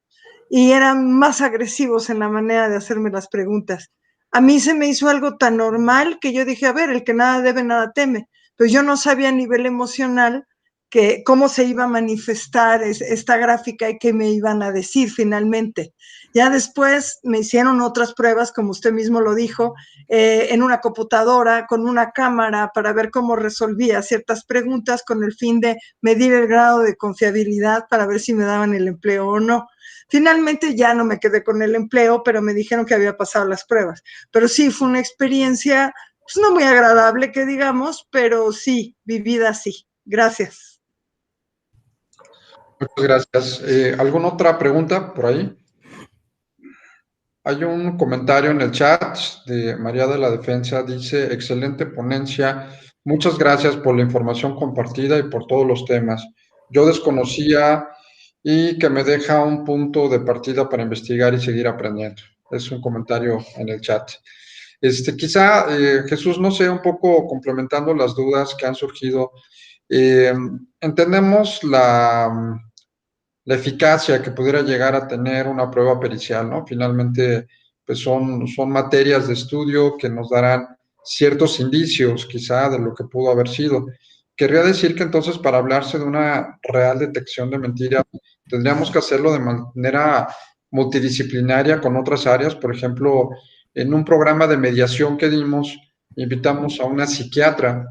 Y eran más agresivos en la manera de hacerme las preguntas. A mí se me hizo algo tan normal que yo dije, a ver, el que nada debe, nada teme. Pero yo no sabía a nivel emocional que cómo se iba a manifestar esta gráfica y qué me iban a decir finalmente. Ya después me hicieron otras pruebas, como usted mismo lo dijo, en una computadora con una cámara para ver cómo resolvía ciertas preguntas con el fin de medir el grado de confiabilidad para ver si me daban el empleo o no. Finalmente ya no me quedé con el empleo, pero me dijeron que había pasado las pruebas. Pero sí, fue una experiencia pues, no muy agradable, que digamos, pero sí, vivida así. Gracias. Muchas gracias. ¿Alguna otra pregunta por ahí? Hay un comentario en el chat de María de la Defensa, dice, excelente ponencia, muchas gracias por la información compartida y por todos los temas. Yo desconocía y que me deja un punto de partida para investigar y seguir aprendiendo. Es un comentario en el chat. Quizá, Jesús, no sé, un poco complementando las dudas que han surgido, entendemos la eficacia que pudiera llegar a tener una prueba pericial, ¿no? Finalmente, pues son materias de estudio que nos darán ciertos indicios, quizá, de lo que pudo haber sido. Querría decir que entonces, para hablarse de una real detección de mentira, tendríamos que hacerlo de manera multidisciplinaria con otras áreas. Por ejemplo, en un programa de mediación que dimos, invitamos a una psiquiatra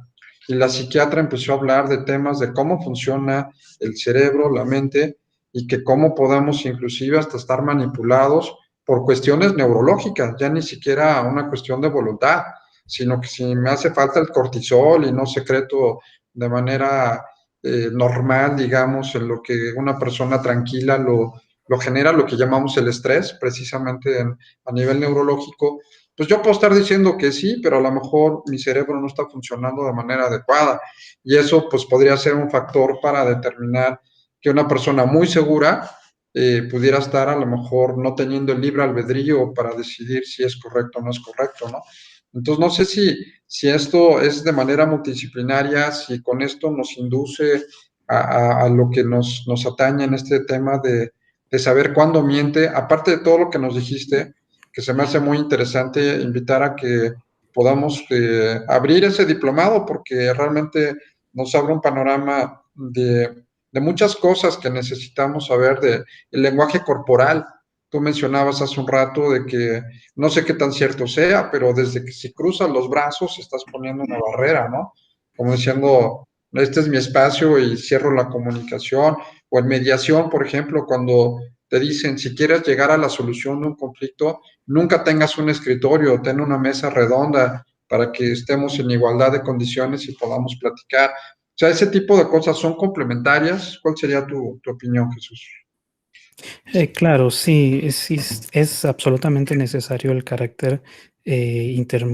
y la psiquiatra empezó a hablar de temas de cómo funciona el cerebro, la mente, y que cómo podemos inclusive hasta estar manipulados por cuestiones neurológicas, ya ni siquiera una cuestión de voluntad, sino que si me hace falta el cortisol y no secreto de manera normal, digamos, en lo que una persona tranquila lo genera, lo que llamamos el estrés, precisamente a nivel neurológico, pues yo puedo estar diciendo que sí, pero a lo mejor mi cerebro no está funcionando de manera adecuada. Y eso pues podría ser un factor para determinar que una persona muy segura pudiera estar a lo mejor no teniendo el libre albedrío para decidir si es correcto o no es correcto, ¿no? Entonces, no sé si esto es de manera multidisciplinaria, si con esto nos induce a lo que nos atañe en este tema de saber cuándo miente, aparte de todo lo que nos dijiste, que se me hace muy interesante invitar a que podamos abrir ese diplomado, porque realmente nos abre un panorama de muchas cosas que necesitamos saber del lenguaje corporal. Tú mencionabas hace un rato de que no sé qué tan cierto sea, pero desde que si cruzas los brazos estás poniendo una barrera, ¿no? Como diciendo, este es mi espacio y cierro la comunicación. O en mediación, por ejemplo, cuando te dicen, si quieres llegar a la solución de un conflicto, nunca tengas un escritorio, ten una mesa redonda para que estemos en igualdad de condiciones y podamos platicar. O sea, ese tipo de cosas son complementarias. ¿Cuál sería tu opinión, Jesús? Claro, sí, sí, es absolutamente necesario el carácter inter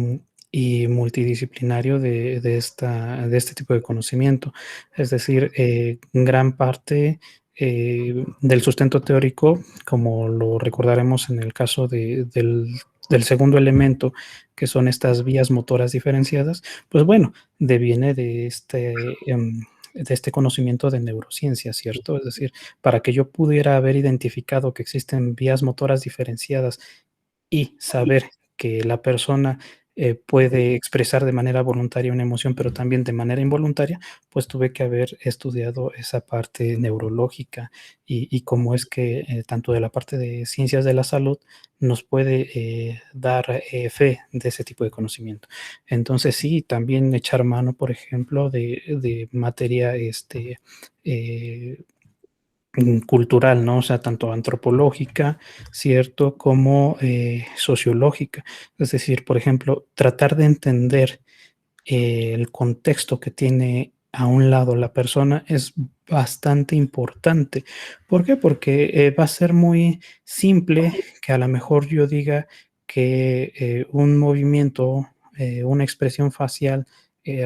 y multidisciplinario de este tipo de conocimiento. Es decir, gran parte del sustento teórico, como lo recordaremos en el caso del segundo elemento, que son estas vías motoras diferenciadas, pues bueno, deviene de este conocimiento de neurociencia, ¿cierto? Es decir, para que yo pudiera haber identificado que existen vías motoras diferenciadas y saber que la persona puede expresar de manera voluntaria una emoción, pero también de manera involuntaria, pues tuve que haber estudiado esa parte neurológica y cómo es que tanto de la parte de ciencias de la salud nos puede dar fe de ese tipo de conocimiento. Entonces sí, también echar mano, por ejemplo, de materia cultural, ¿no? O sea, tanto antropológica, ¿cierto? Como sociológica. Es decir, por ejemplo, tratar de entender el contexto que tiene a un lado la persona es bastante importante. ¿Por qué? Porque va a ser muy simple que a lo mejor yo diga que un movimiento, una expresión facial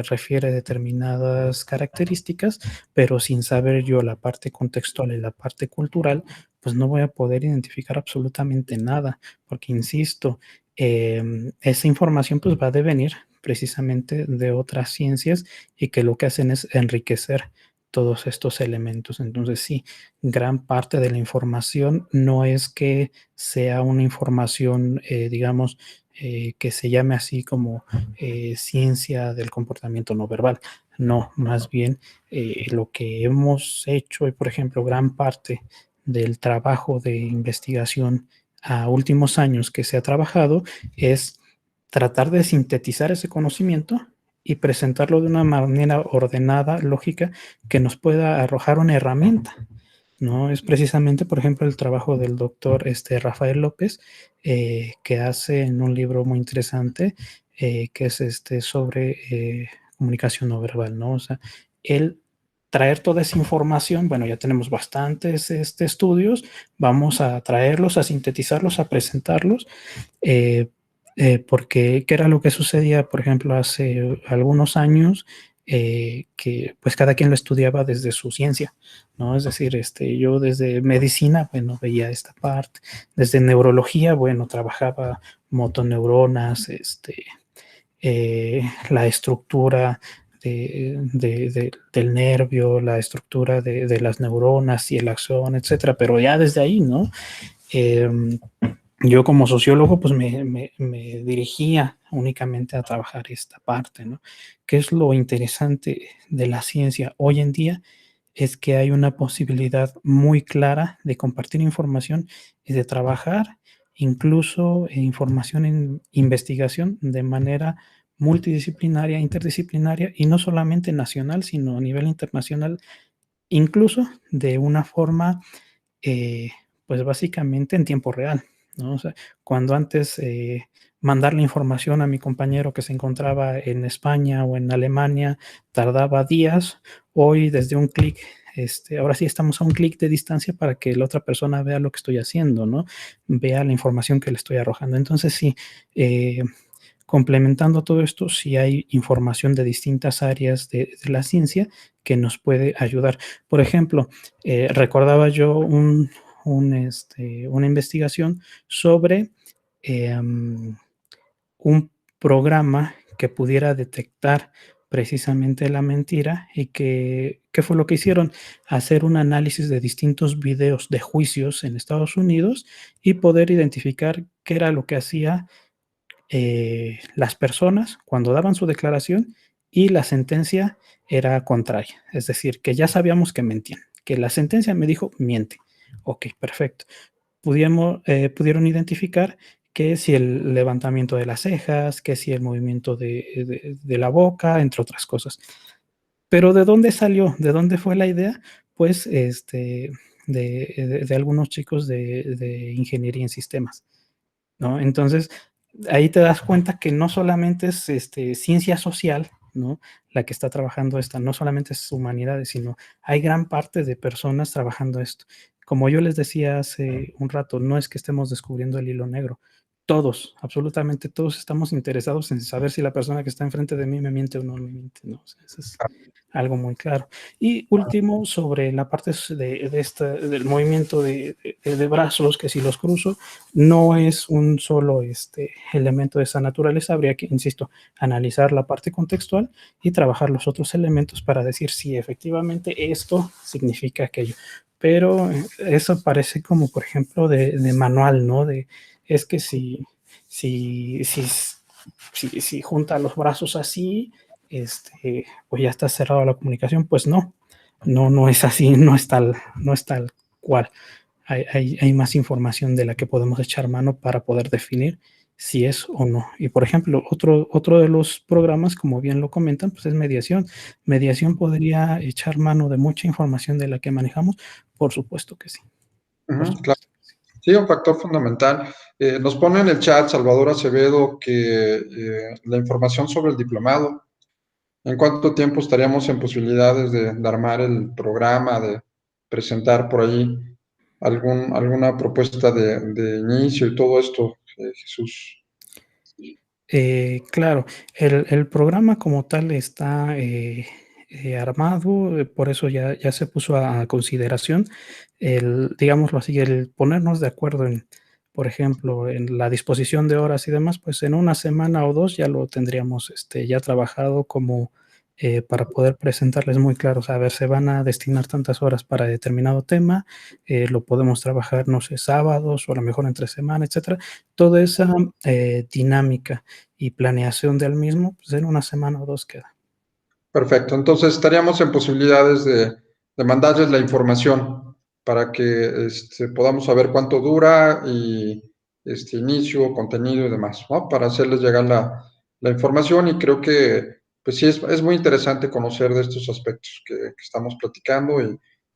refiere a determinadas características, pero sin saber yo la parte contextual y la parte cultural, pues no voy a poder identificar absolutamente nada, porque insisto, esa información pues va a devenir precisamente de otras ciencias y que lo que hacen es enriquecer todos estos elementos. Entonces, sí, gran parte de la información no es que sea una información, digamos, que se llame así como ciencia del comportamiento no verbal. No, más bien lo que hemos hecho y, por ejemplo, gran parte del trabajo de investigación a últimos años que se ha trabajado es tratar de sintetizar ese conocimiento y presentarlo de una manera ordenada, lógica, que nos pueda arrojar una herramienta, ¿no? Es precisamente, por ejemplo, el trabajo del doctor Rafael López, que hace en un libro muy interesante, que es sobre comunicación no verbal, ¿no? O sea, él traer toda esa información, bueno, ya tenemos bastantes estudios, vamos a traerlos, a sintetizarlos, a presentarlos, porque ¿qué era lo que sucedía, por ejemplo, hace algunos años? Que pues cada quien lo estudiaba desde su ciencia, ¿no? Es decir, yo desde medicina, bueno, veía esta parte, desde neurología, bueno, trabajaba motoneuronas, la estructura del nervio, la estructura de las neuronas y el axón, etcétera, pero ya desde ahí, ¿no? Eh, yo como sociólogo pues me dirigía únicamente a trabajar esta parte, ¿no? ¿Qué es lo interesante de la ciencia hoy en día? Es que hay una posibilidad muy clara de compartir información y de trabajar incluso información en investigación de manera multidisciplinaria, interdisciplinaria y no solamente nacional, sino a nivel internacional, incluso de una forma, pues básicamente en tiempo real. ¿no? O sea, cuando antes mandar la información a mi compañero que se encontraba en España o en Alemania tardaba días, hoy desde un clic, ahora sí estamos a un clic de distancia para que la otra persona vea lo que estoy haciendo, ¿no? Vea la información que le estoy arrojando. Entonces, sí, complementando todo esto, sí hay información de distintas áreas de la ciencia que nos puede ayudar. Por ejemplo, recordaba yo una investigación sobre un programa que pudiera detectar precisamente la mentira y ¿qué fue lo que hicieron? Hacer un análisis de distintos videos de juicios en Estados Unidos y poder identificar qué era lo que hacía las personas cuando daban su declaración y la sentencia era contraria. Es decir, que ya sabíamos que mentían, que la sentencia me dijo miente. Ok, perfecto. Pudieron identificar que si el levantamiento de las cejas, que si el movimiento de la boca, entre otras cosas. Pero ¿de dónde salió? ¿De dónde fue la idea? Pues de algunos chicos de ingeniería en sistemas, ¿no? Entonces, ahí te das cuenta que no solamente es ciencia social, ¿no? La que está trabajando esta, no solamente es humanidades, sino hay gran parte de personas trabajando esto. Como yo les decía hace un rato, no es que estemos descubriendo el hilo negro. Todos, absolutamente todos estamos interesados en saber si la persona que está enfrente de mí me miente o no me miente, ¿no? O sea, eso es algo muy claro. Y último, sobre la parte del movimiento de brazos, que si los cruzo, no es un solo elemento de esa naturaleza. Habría que, insisto, analizar la parte contextual y trabajar los otros elementos para decir si efectivamente esto significa aquello. Pero eso parece como, por ejemplo, de manual, ¿no? Es que si junta los brazos así, pues ya está cerrada la comunicación. Pues no es así, no es tal cual. Hay más información de la que podemos echar mano para poder definir si es o no. Y por ejemplo, otro de los programas, como bien lo comentan, pues es mediación. Mediación podría echar mano de mucha información de la que manejamos, por supuesto que sí. Por Claro. supuesto que sí. Sí, un factor fundamental. Nos pone en el chat Salvador Acevedo que la información sobre el diplomado, ¿en cuánto tiempo estaríamos en posibilidades de armar el programa, de presentar por ahí alguna propuesta de inicio y todo esto, Jesús? Claro, el programa como tal está armado, por eso ya se puso a consideración digámoslo así, el ponernos de acuerdo en, por ejemplo, en la disposición de horas y demás, pues en una semana o dos ya lo tendríamos ya trabajado como para poder presentarles muy claros, a ver, se van a destinar tantas horas para determinado tema, lo podemos trabajar, no sé, sábados o a lo mejor entre semana, etcétera. Toda esa dinámica y planeación del mismo, pues en una semana o dos queda. Perfecto, entonces estaríamos en posibilidades de mandarles la información para que podamos saber cuánto dura y inicio, contenido y demás, ¿no? Para hacerles llegar la información y creo que, pues sí, es muy interesante conocer de estos aspectos que estamos platicando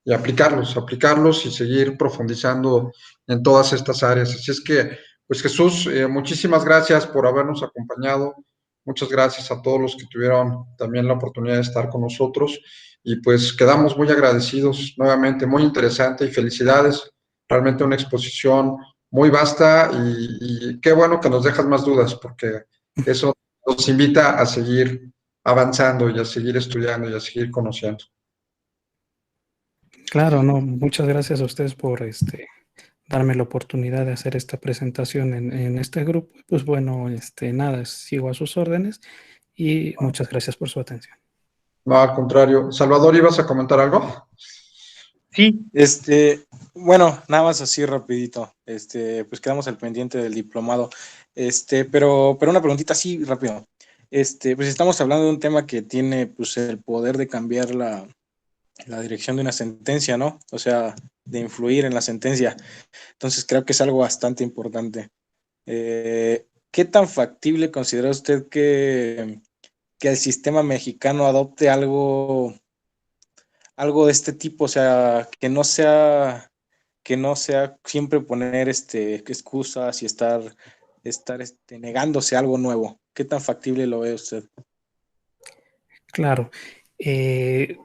y aplicarlos y seguir profundizando en todas estas áreas. Así es que, pues Jesús, muchísimas gracias por habernos acompañado. Muchas gracias a todos los que tuvieron también la oportunidad de estar con nosotros y pues quedamos muy agradecidos nuevamente, muy interesante y felicidades. Realmente una exposición muy vasta y qué bueno que nos dejas más dudas porque eso nos invita a seguir avanzando y a seguir estudiando y a seguir conociendo. Claro, no, muchas gracias a ustedes por darme la oportunidad de hacer esta presentación en este grupo. Pues bueno, nada, sigo a sus órdenes y muchas gracias por su atención. No, al contrario. Salvador, ¿ibas a comentar algo? Sí, bueno, nada más así rapidito, pues quedamos al pendiente del diplomado, pero una preguntita así rápido, pues estamos hablando de un tema que tiene, pues, el poder de cambiar la dirección de una sentencia, ¿no? O sea, de influir en la sentencia, entonces creo que es algo bastante importante. ¿Qué tan factible considera usted que el sistema mexicano adopte algo de este tipo? O sea, que que no sea siempre poner excusas y estar negándose a algo nuevo. ¿Qué tan factible lo ve usted? Claro.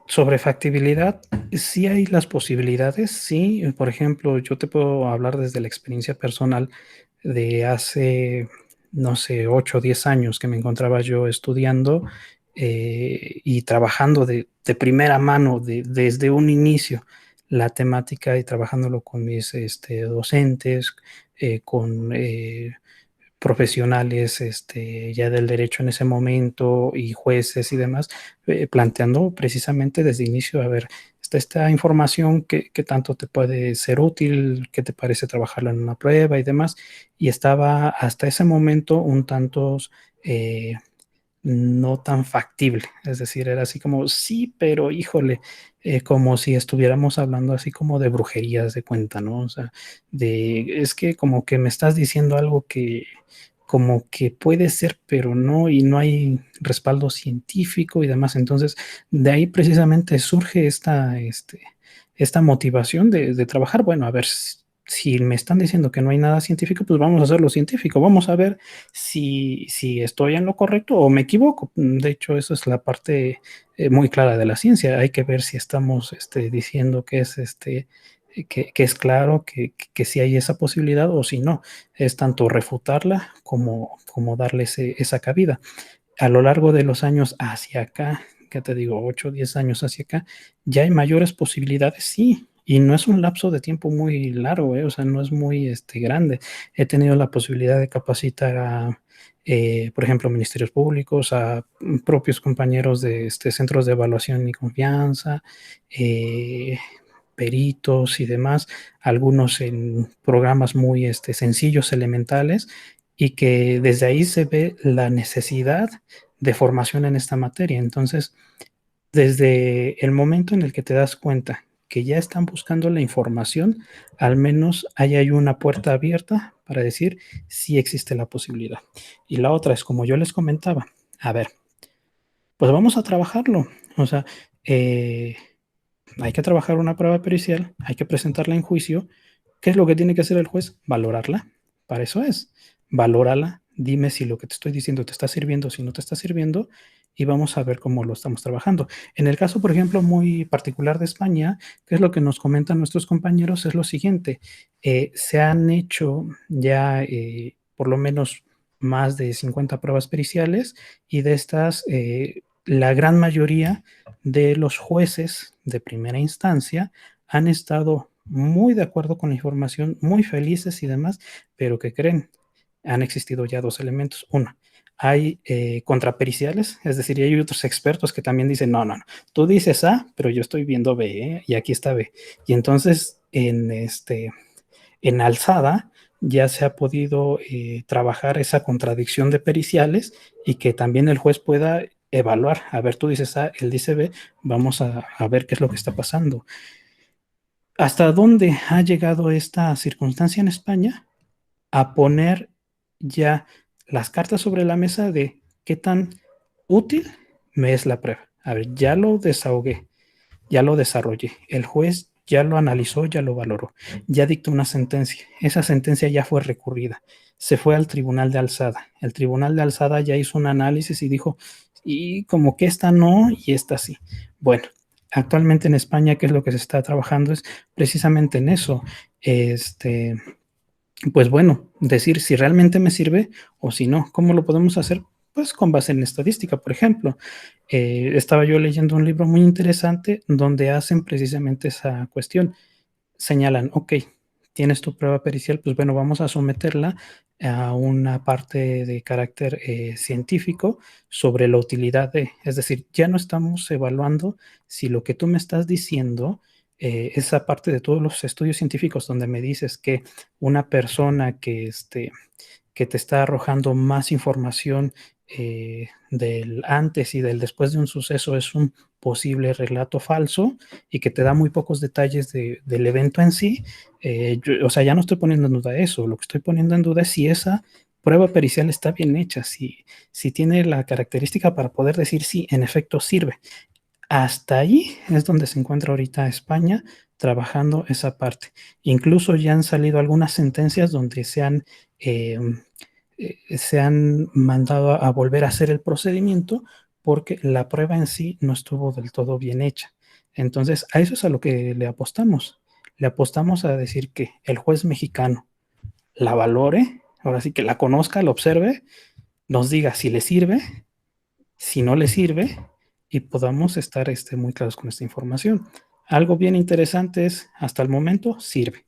Sobre factibilidad, sí hay las posibilidades, sí. Por ejemplo, yo te puedo hablar desde la experiencia personal de hace, no sé, 8 o 10 años que me encontraba yo estudiando y trabajando de primera mano, desde un inicio, la temática y trabajándolo con mis docentes, con profesionales ya del derecho en ese momento y jueces y demás, planteando precisamente desde inicio, a ver, esta información que tanto te puede ser útil, qué te parece trabajarla en una prueba y demás, y estaba hasta ese momento un tanto no tan factible, es decir, era así como, sí, pero híjole, como si estuviéramos hablando así como de brujerías de cuenta, ¿no? O sea, es que como que me estás diciendo algo que como que puede ser, pero no, y no hay respaldo científico y demás. Entonces, de ahí precisamente surge esta motivación de trabajar. Bueno, a ver, si me están diciendo que no hay nada científico, pues vamos a hacerlo científico. Vamos a ver si estoy en lo correcto o me equivoco. De hecho, eso es la parte muy clara de la ciencia. Hay que ver si estamos diciendo que es que es claro que sí hay esa posibilidad o si no, es tanto refutarla como darle esa cabida. A lo largo de los años hacia acá, que te digo, 8 o 10 años hacia acá, ya hay mayores posibilidades, sí, y no es un lapso de tiempo muy largo, o sea, no es muy grande. He tenido la posibilidad de capacitar a, por ejemplo, ministerios públicos, a propios compañeros de centros de evaluación y confianza, peritos y demás, algunos en programas muy sencillos, elementales, y que desde ahí se ve la necesidad de formación en esta materia. Entonces, desde el momento en el que te das cuenta que ya están buscando la información, al menos ahí hay una puerta abierta para decir si existe la posibilidad. Y la otra es, como yo les comentaba, a ver, pues vamos a trabajarlo. O sea, hay que trabajar una prueba pericial, hay que presentarla en juicio. ¿Qué es lo que tiene que hacer el juez? Valorarla. Para eso es. Valórala, dime si lo que te estoy diciendo te está sirviendo, si no te está sirviendo, y vamos a ver cómo lo estamos trabajando. En el caso, por ejemplo, muy particular de España, que es lo que nos comentan nuestros compañeros, es lo siguiente. Se han hecho ya por lo menos más de 50 pruebas periciales y de estas, la gran mayoría de los jueces de primera instancia han estado muy de acuerdo con la información, muy felices y demás, pero ¿qué creen? Han existido ya dos elementos. Uno, hay contrapericiales, es decir, hay otros expertos que también dicen, no, no, no, tú dices A, pero yo estoy viendo B, y aquí está B. Y entonces en alzada ya se ha podido trabajar esa contradicción de periciales y que también el juez pueda evaluar. A ver, tú dices A, él dice B, vamos a ver qué es lo que está pasando. ¿Hasta dónde ha llegado esta circunstancia en España? A poner ya las cartas sobre la mesa de qué tan útil me es la prueba. A ver, ya lo desahogué, ya lo desarrollé. El juez ya lo analizó, ya lo valoró, ya dictó una sentencia. Esa sentencia ya fue recurrida. Se fue al tribunal de alzada. El tribunal de alzada ya hizo un análisis y dijo, y como que esta no y esta sí. Bueno, actualmente en España, ¿qué es lo que se está trabajando? Es precisamente en eso. Pues bueno, decir si realmente me sirve o si no. ¿Cómo lo podemos hacer? Pues con base en estadística, por ejemplo. Estaba yo leyendo un libro muy interesante donde hacen precisamente esa cuestión. Señalan, ok, tienes tu prueba pericial, pues bueno, vamos a someterla a una parte de carácter científico sobre la utilidad de, es decir, ya no estamos evaluando si lo que tú me estás diciendo, esa parte de todos los estudios científicos donde me dices que una persona que te está arrojando más información del antes y del después de un suceso es un posible relato falso y que te da muy pocos detalles del evento en sí, o sea, ya no estoy poniendo en duda eso, lo que estoy poniendo en duda es si esa prueba pericial está bien hecha, si tiene la característica para poder decir si en efecto sirve. Hasta ahí es donde se encuentra ahorita España trabajando esa parte. Incluso ya han salido algunas sentencias donde se han mandado a volver a hacer el procedimiento porque la prueba en sí no estuvo del todo bien hecha. Entonces, a eso es a lo que le apostamos. Le apostamos a decir que el juez mexicano la valore, ahora sí que la conozca, la observe, nos diga si le sirve, si no le sirve, y podamos estar muy claros con esta información. Algo bien interesante es, hasta el momento, sirve.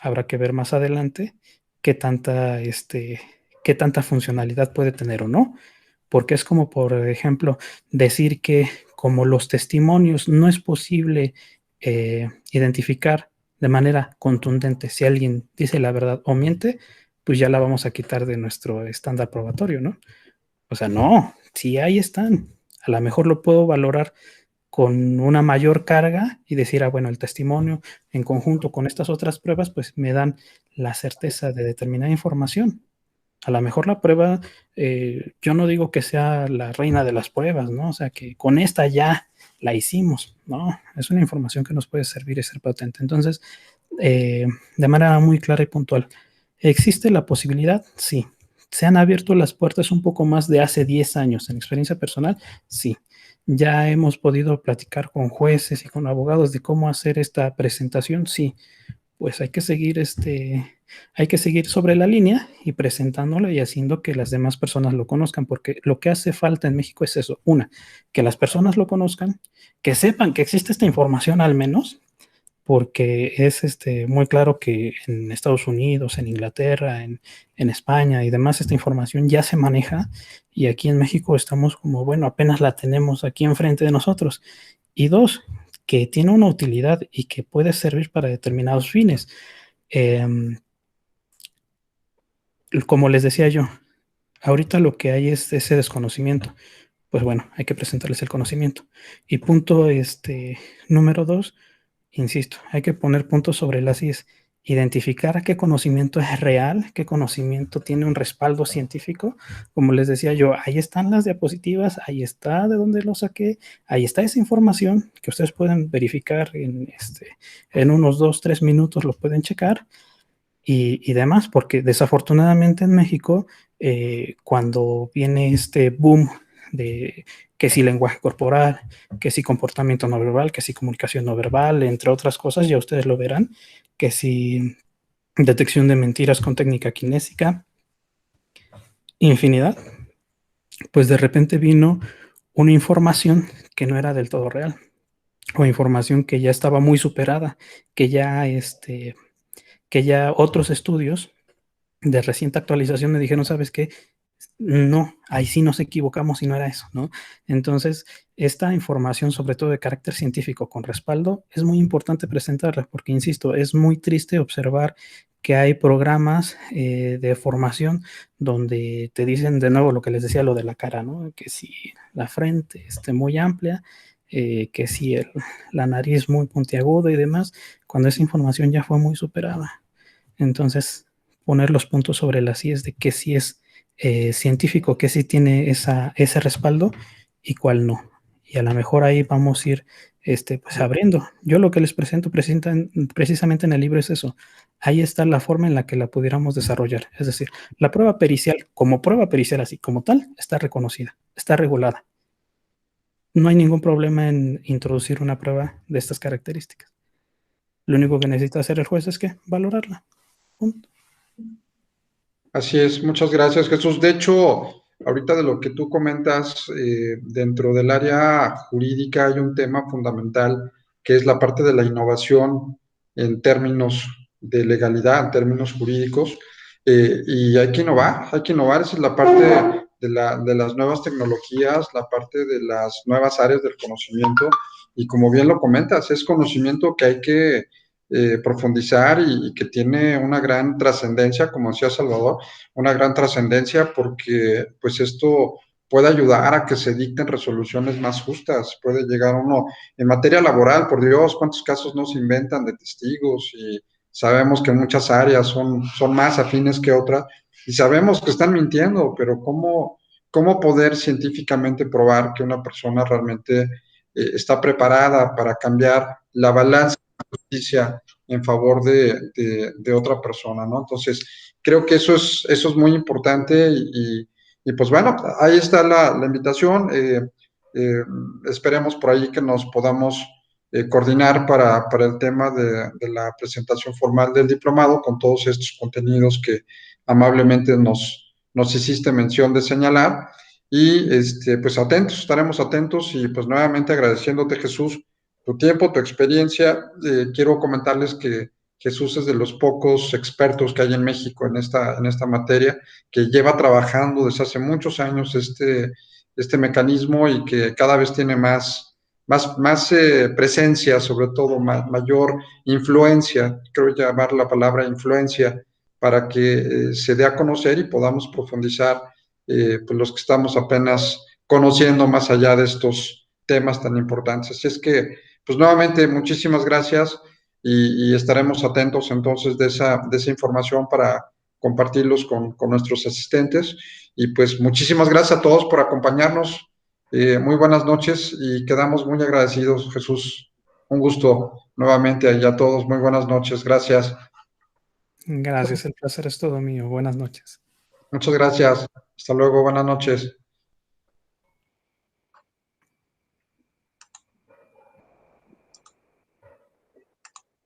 Habrá que ver más adelante qué tanta funcionalidad puede tener o no, porque es como, por ejemplo, decir que como los testimonios no es posible identificar de manera contundente si alguien dice la verdad o miente, pues ya la vamos a quitar de nuestro estándar probatorio, ¿no? O sea, no, sí ahí están. A lo mejor lo puedo valorar con una mayor carga y decir, bueno, el testimonio en conjunto con estas otras pruebas, pues me dan la certeza de determinada información. A lo mejor la prueba, yo no digo que sea la reina de las pruebas, ¿no? O sea, que con esta ya la hicimos, ¿no? Es una información que nos puede servir y ser potente. Entonces, de manera muy clara y puntual, ¿existe la posibilidad? Sí. ¿Se han abierto las puertas un poco más de hace 10 años en experiencia personal? Sí. Ya hemos podido platicar con jueces y con abogados de cómo hacer esta presentación, sí. Pues hay que seguir sobre la línea y presentándolo y haciendo que las demás personas lo conozcan, porque lo que hace falta en México es eso: una, que las personas lo conozcan, que sepan que existe esta información al menos, porque es muy claro que en Estados Unidos, en Inglaterra, en España y demás, esta información ya se maneja, y aquí en México estamos como, bueno, apenas la tenemos aquí enfrente de nosotros. Y dos, que tiene una utilidad y que puede servir para determinados fines. Como les decía yo, ahorita lo que hay es ese desconocimiento. Pues bueno, hay que presentarles el conocimiento. Y punto número 2, insisto, hay que poner puntos sobre las IES, identificar qué conocimiento es real, qué conocimiento tiene un respaldo científico. Como les decía yo, ahí están las diapositivas, ahí está de dónde lo saqué, ahí está esa información que ustedes pueden verificar en unos 2-3 minutos, lo pueden checar y demás, porque desafortunadamente en México, cuando viene este boom de que si lenguaje corporal, que si comportamiento no verbal, que si comunicación no verbal, entre otras cosas, ya ustedes lo verán, que si detección de mentiras con técnica kinésica, infinidad, pues de repente vino una información que no era del todo real, o información que ya estaba muy superada, que ya otros estudios de reciente actualización me dijeron, ¿sabes qué? No, ahí sí nos equivocamos y no era eso, ¿no? Entonces, esta información, sobre todo de carácter científico con respaldo, es muy importante presentarla, porque, insisto, es muy triste observar que hay programas de formación donde te dicen de nuevo lo que les decía, lo de la cara, ¿no? Que si la frente esté muy amplia, que si la nariz muy puntiaguda y demás, cuando esa información ya fue muy superada. Entonces, poner los puntos sobre las IES de qué sí es científico, qué sí tiene ese respaldo y cuál no. Y a lo mejor ahí vamos a ir pues abriendo. Yo lo que les presento precisamente en el libro es eso. Ahí está la forma en la que la pudiéramos desarrollar. Es decir, la prueba pericial, como prueba pericial así como tal, está reconocida, está regulada. No hay ningún problema en introducir una prueba de estas características. Lo único que necesita hacer el juez es que valorarla. Punto. Así es, muchas gracias, Jesús. De hecho, ahorita de lo que tú comentas, dentro del área jurídica hay un tema fundamental que es la parte de la innovación en términos de legalidad, en términos jurídicos, y hay que innovar, esa es la parte de las nuevas tecnologías, la parte de las nuevas áreas del conocimiento, y como bien lo comentas, es conocimiento que hay que profundizar y que tiene una gran trascendencia, como decía Salvador, una gran trascendencia porque pues esto puede ayudar a que se dicten resoluciones más justas, puede llegar uno en materia laboral, por Dios, cuántos casos no se inventan de testigos y sabemos que en muchas áreas son más afines que otras y sabemos que están mintiendo, pero ¿cómo poder científicamente probar que una persona realmente está preparada para cambiar la balanza de justicia en favor de otra persona, ¿no? Entonces, creo que eso es muy importante y pues bueno, ahí está la invitación. Esperemos por ahí que nos podamos coordinar para el tema de la presentación formal del diplomado con todos estos contenidos que amablemente nos hiciste mención de señalar. Y pues atentos, estaremos atentos y pues nuevamente agradeciéndote, Jesús, tu tiempo, tu experiencia. Quiero comentarles que Jesús es de los pocos expertos que hay en México en esta materia, que lleva trabajando desde hace muchos años este mecanismo y que cada vez tiene más presencia, sobre todo mayor influencia, creo llamar la palabra influencia, para que se dé a conocer y podamos profundizar pues los que estamos apenas conociendo más allá de estos temas tan importantes. Así es que, pues nuevamente, muchísimas gracias y estaremos atentos entonces de esa información para compartirlos con nuestros asistentes. Y pues muchísimas gracias a todos por acompañarnos. Muy buenas noches y quedamos muy agradecidos, Jesús. Un gusto nuevamente a todos. Muy buenas noches. Gracias. Gracias, el placer es todo mío. Buenas noches. Muchas gracias. Hasta luego. Buenas noches.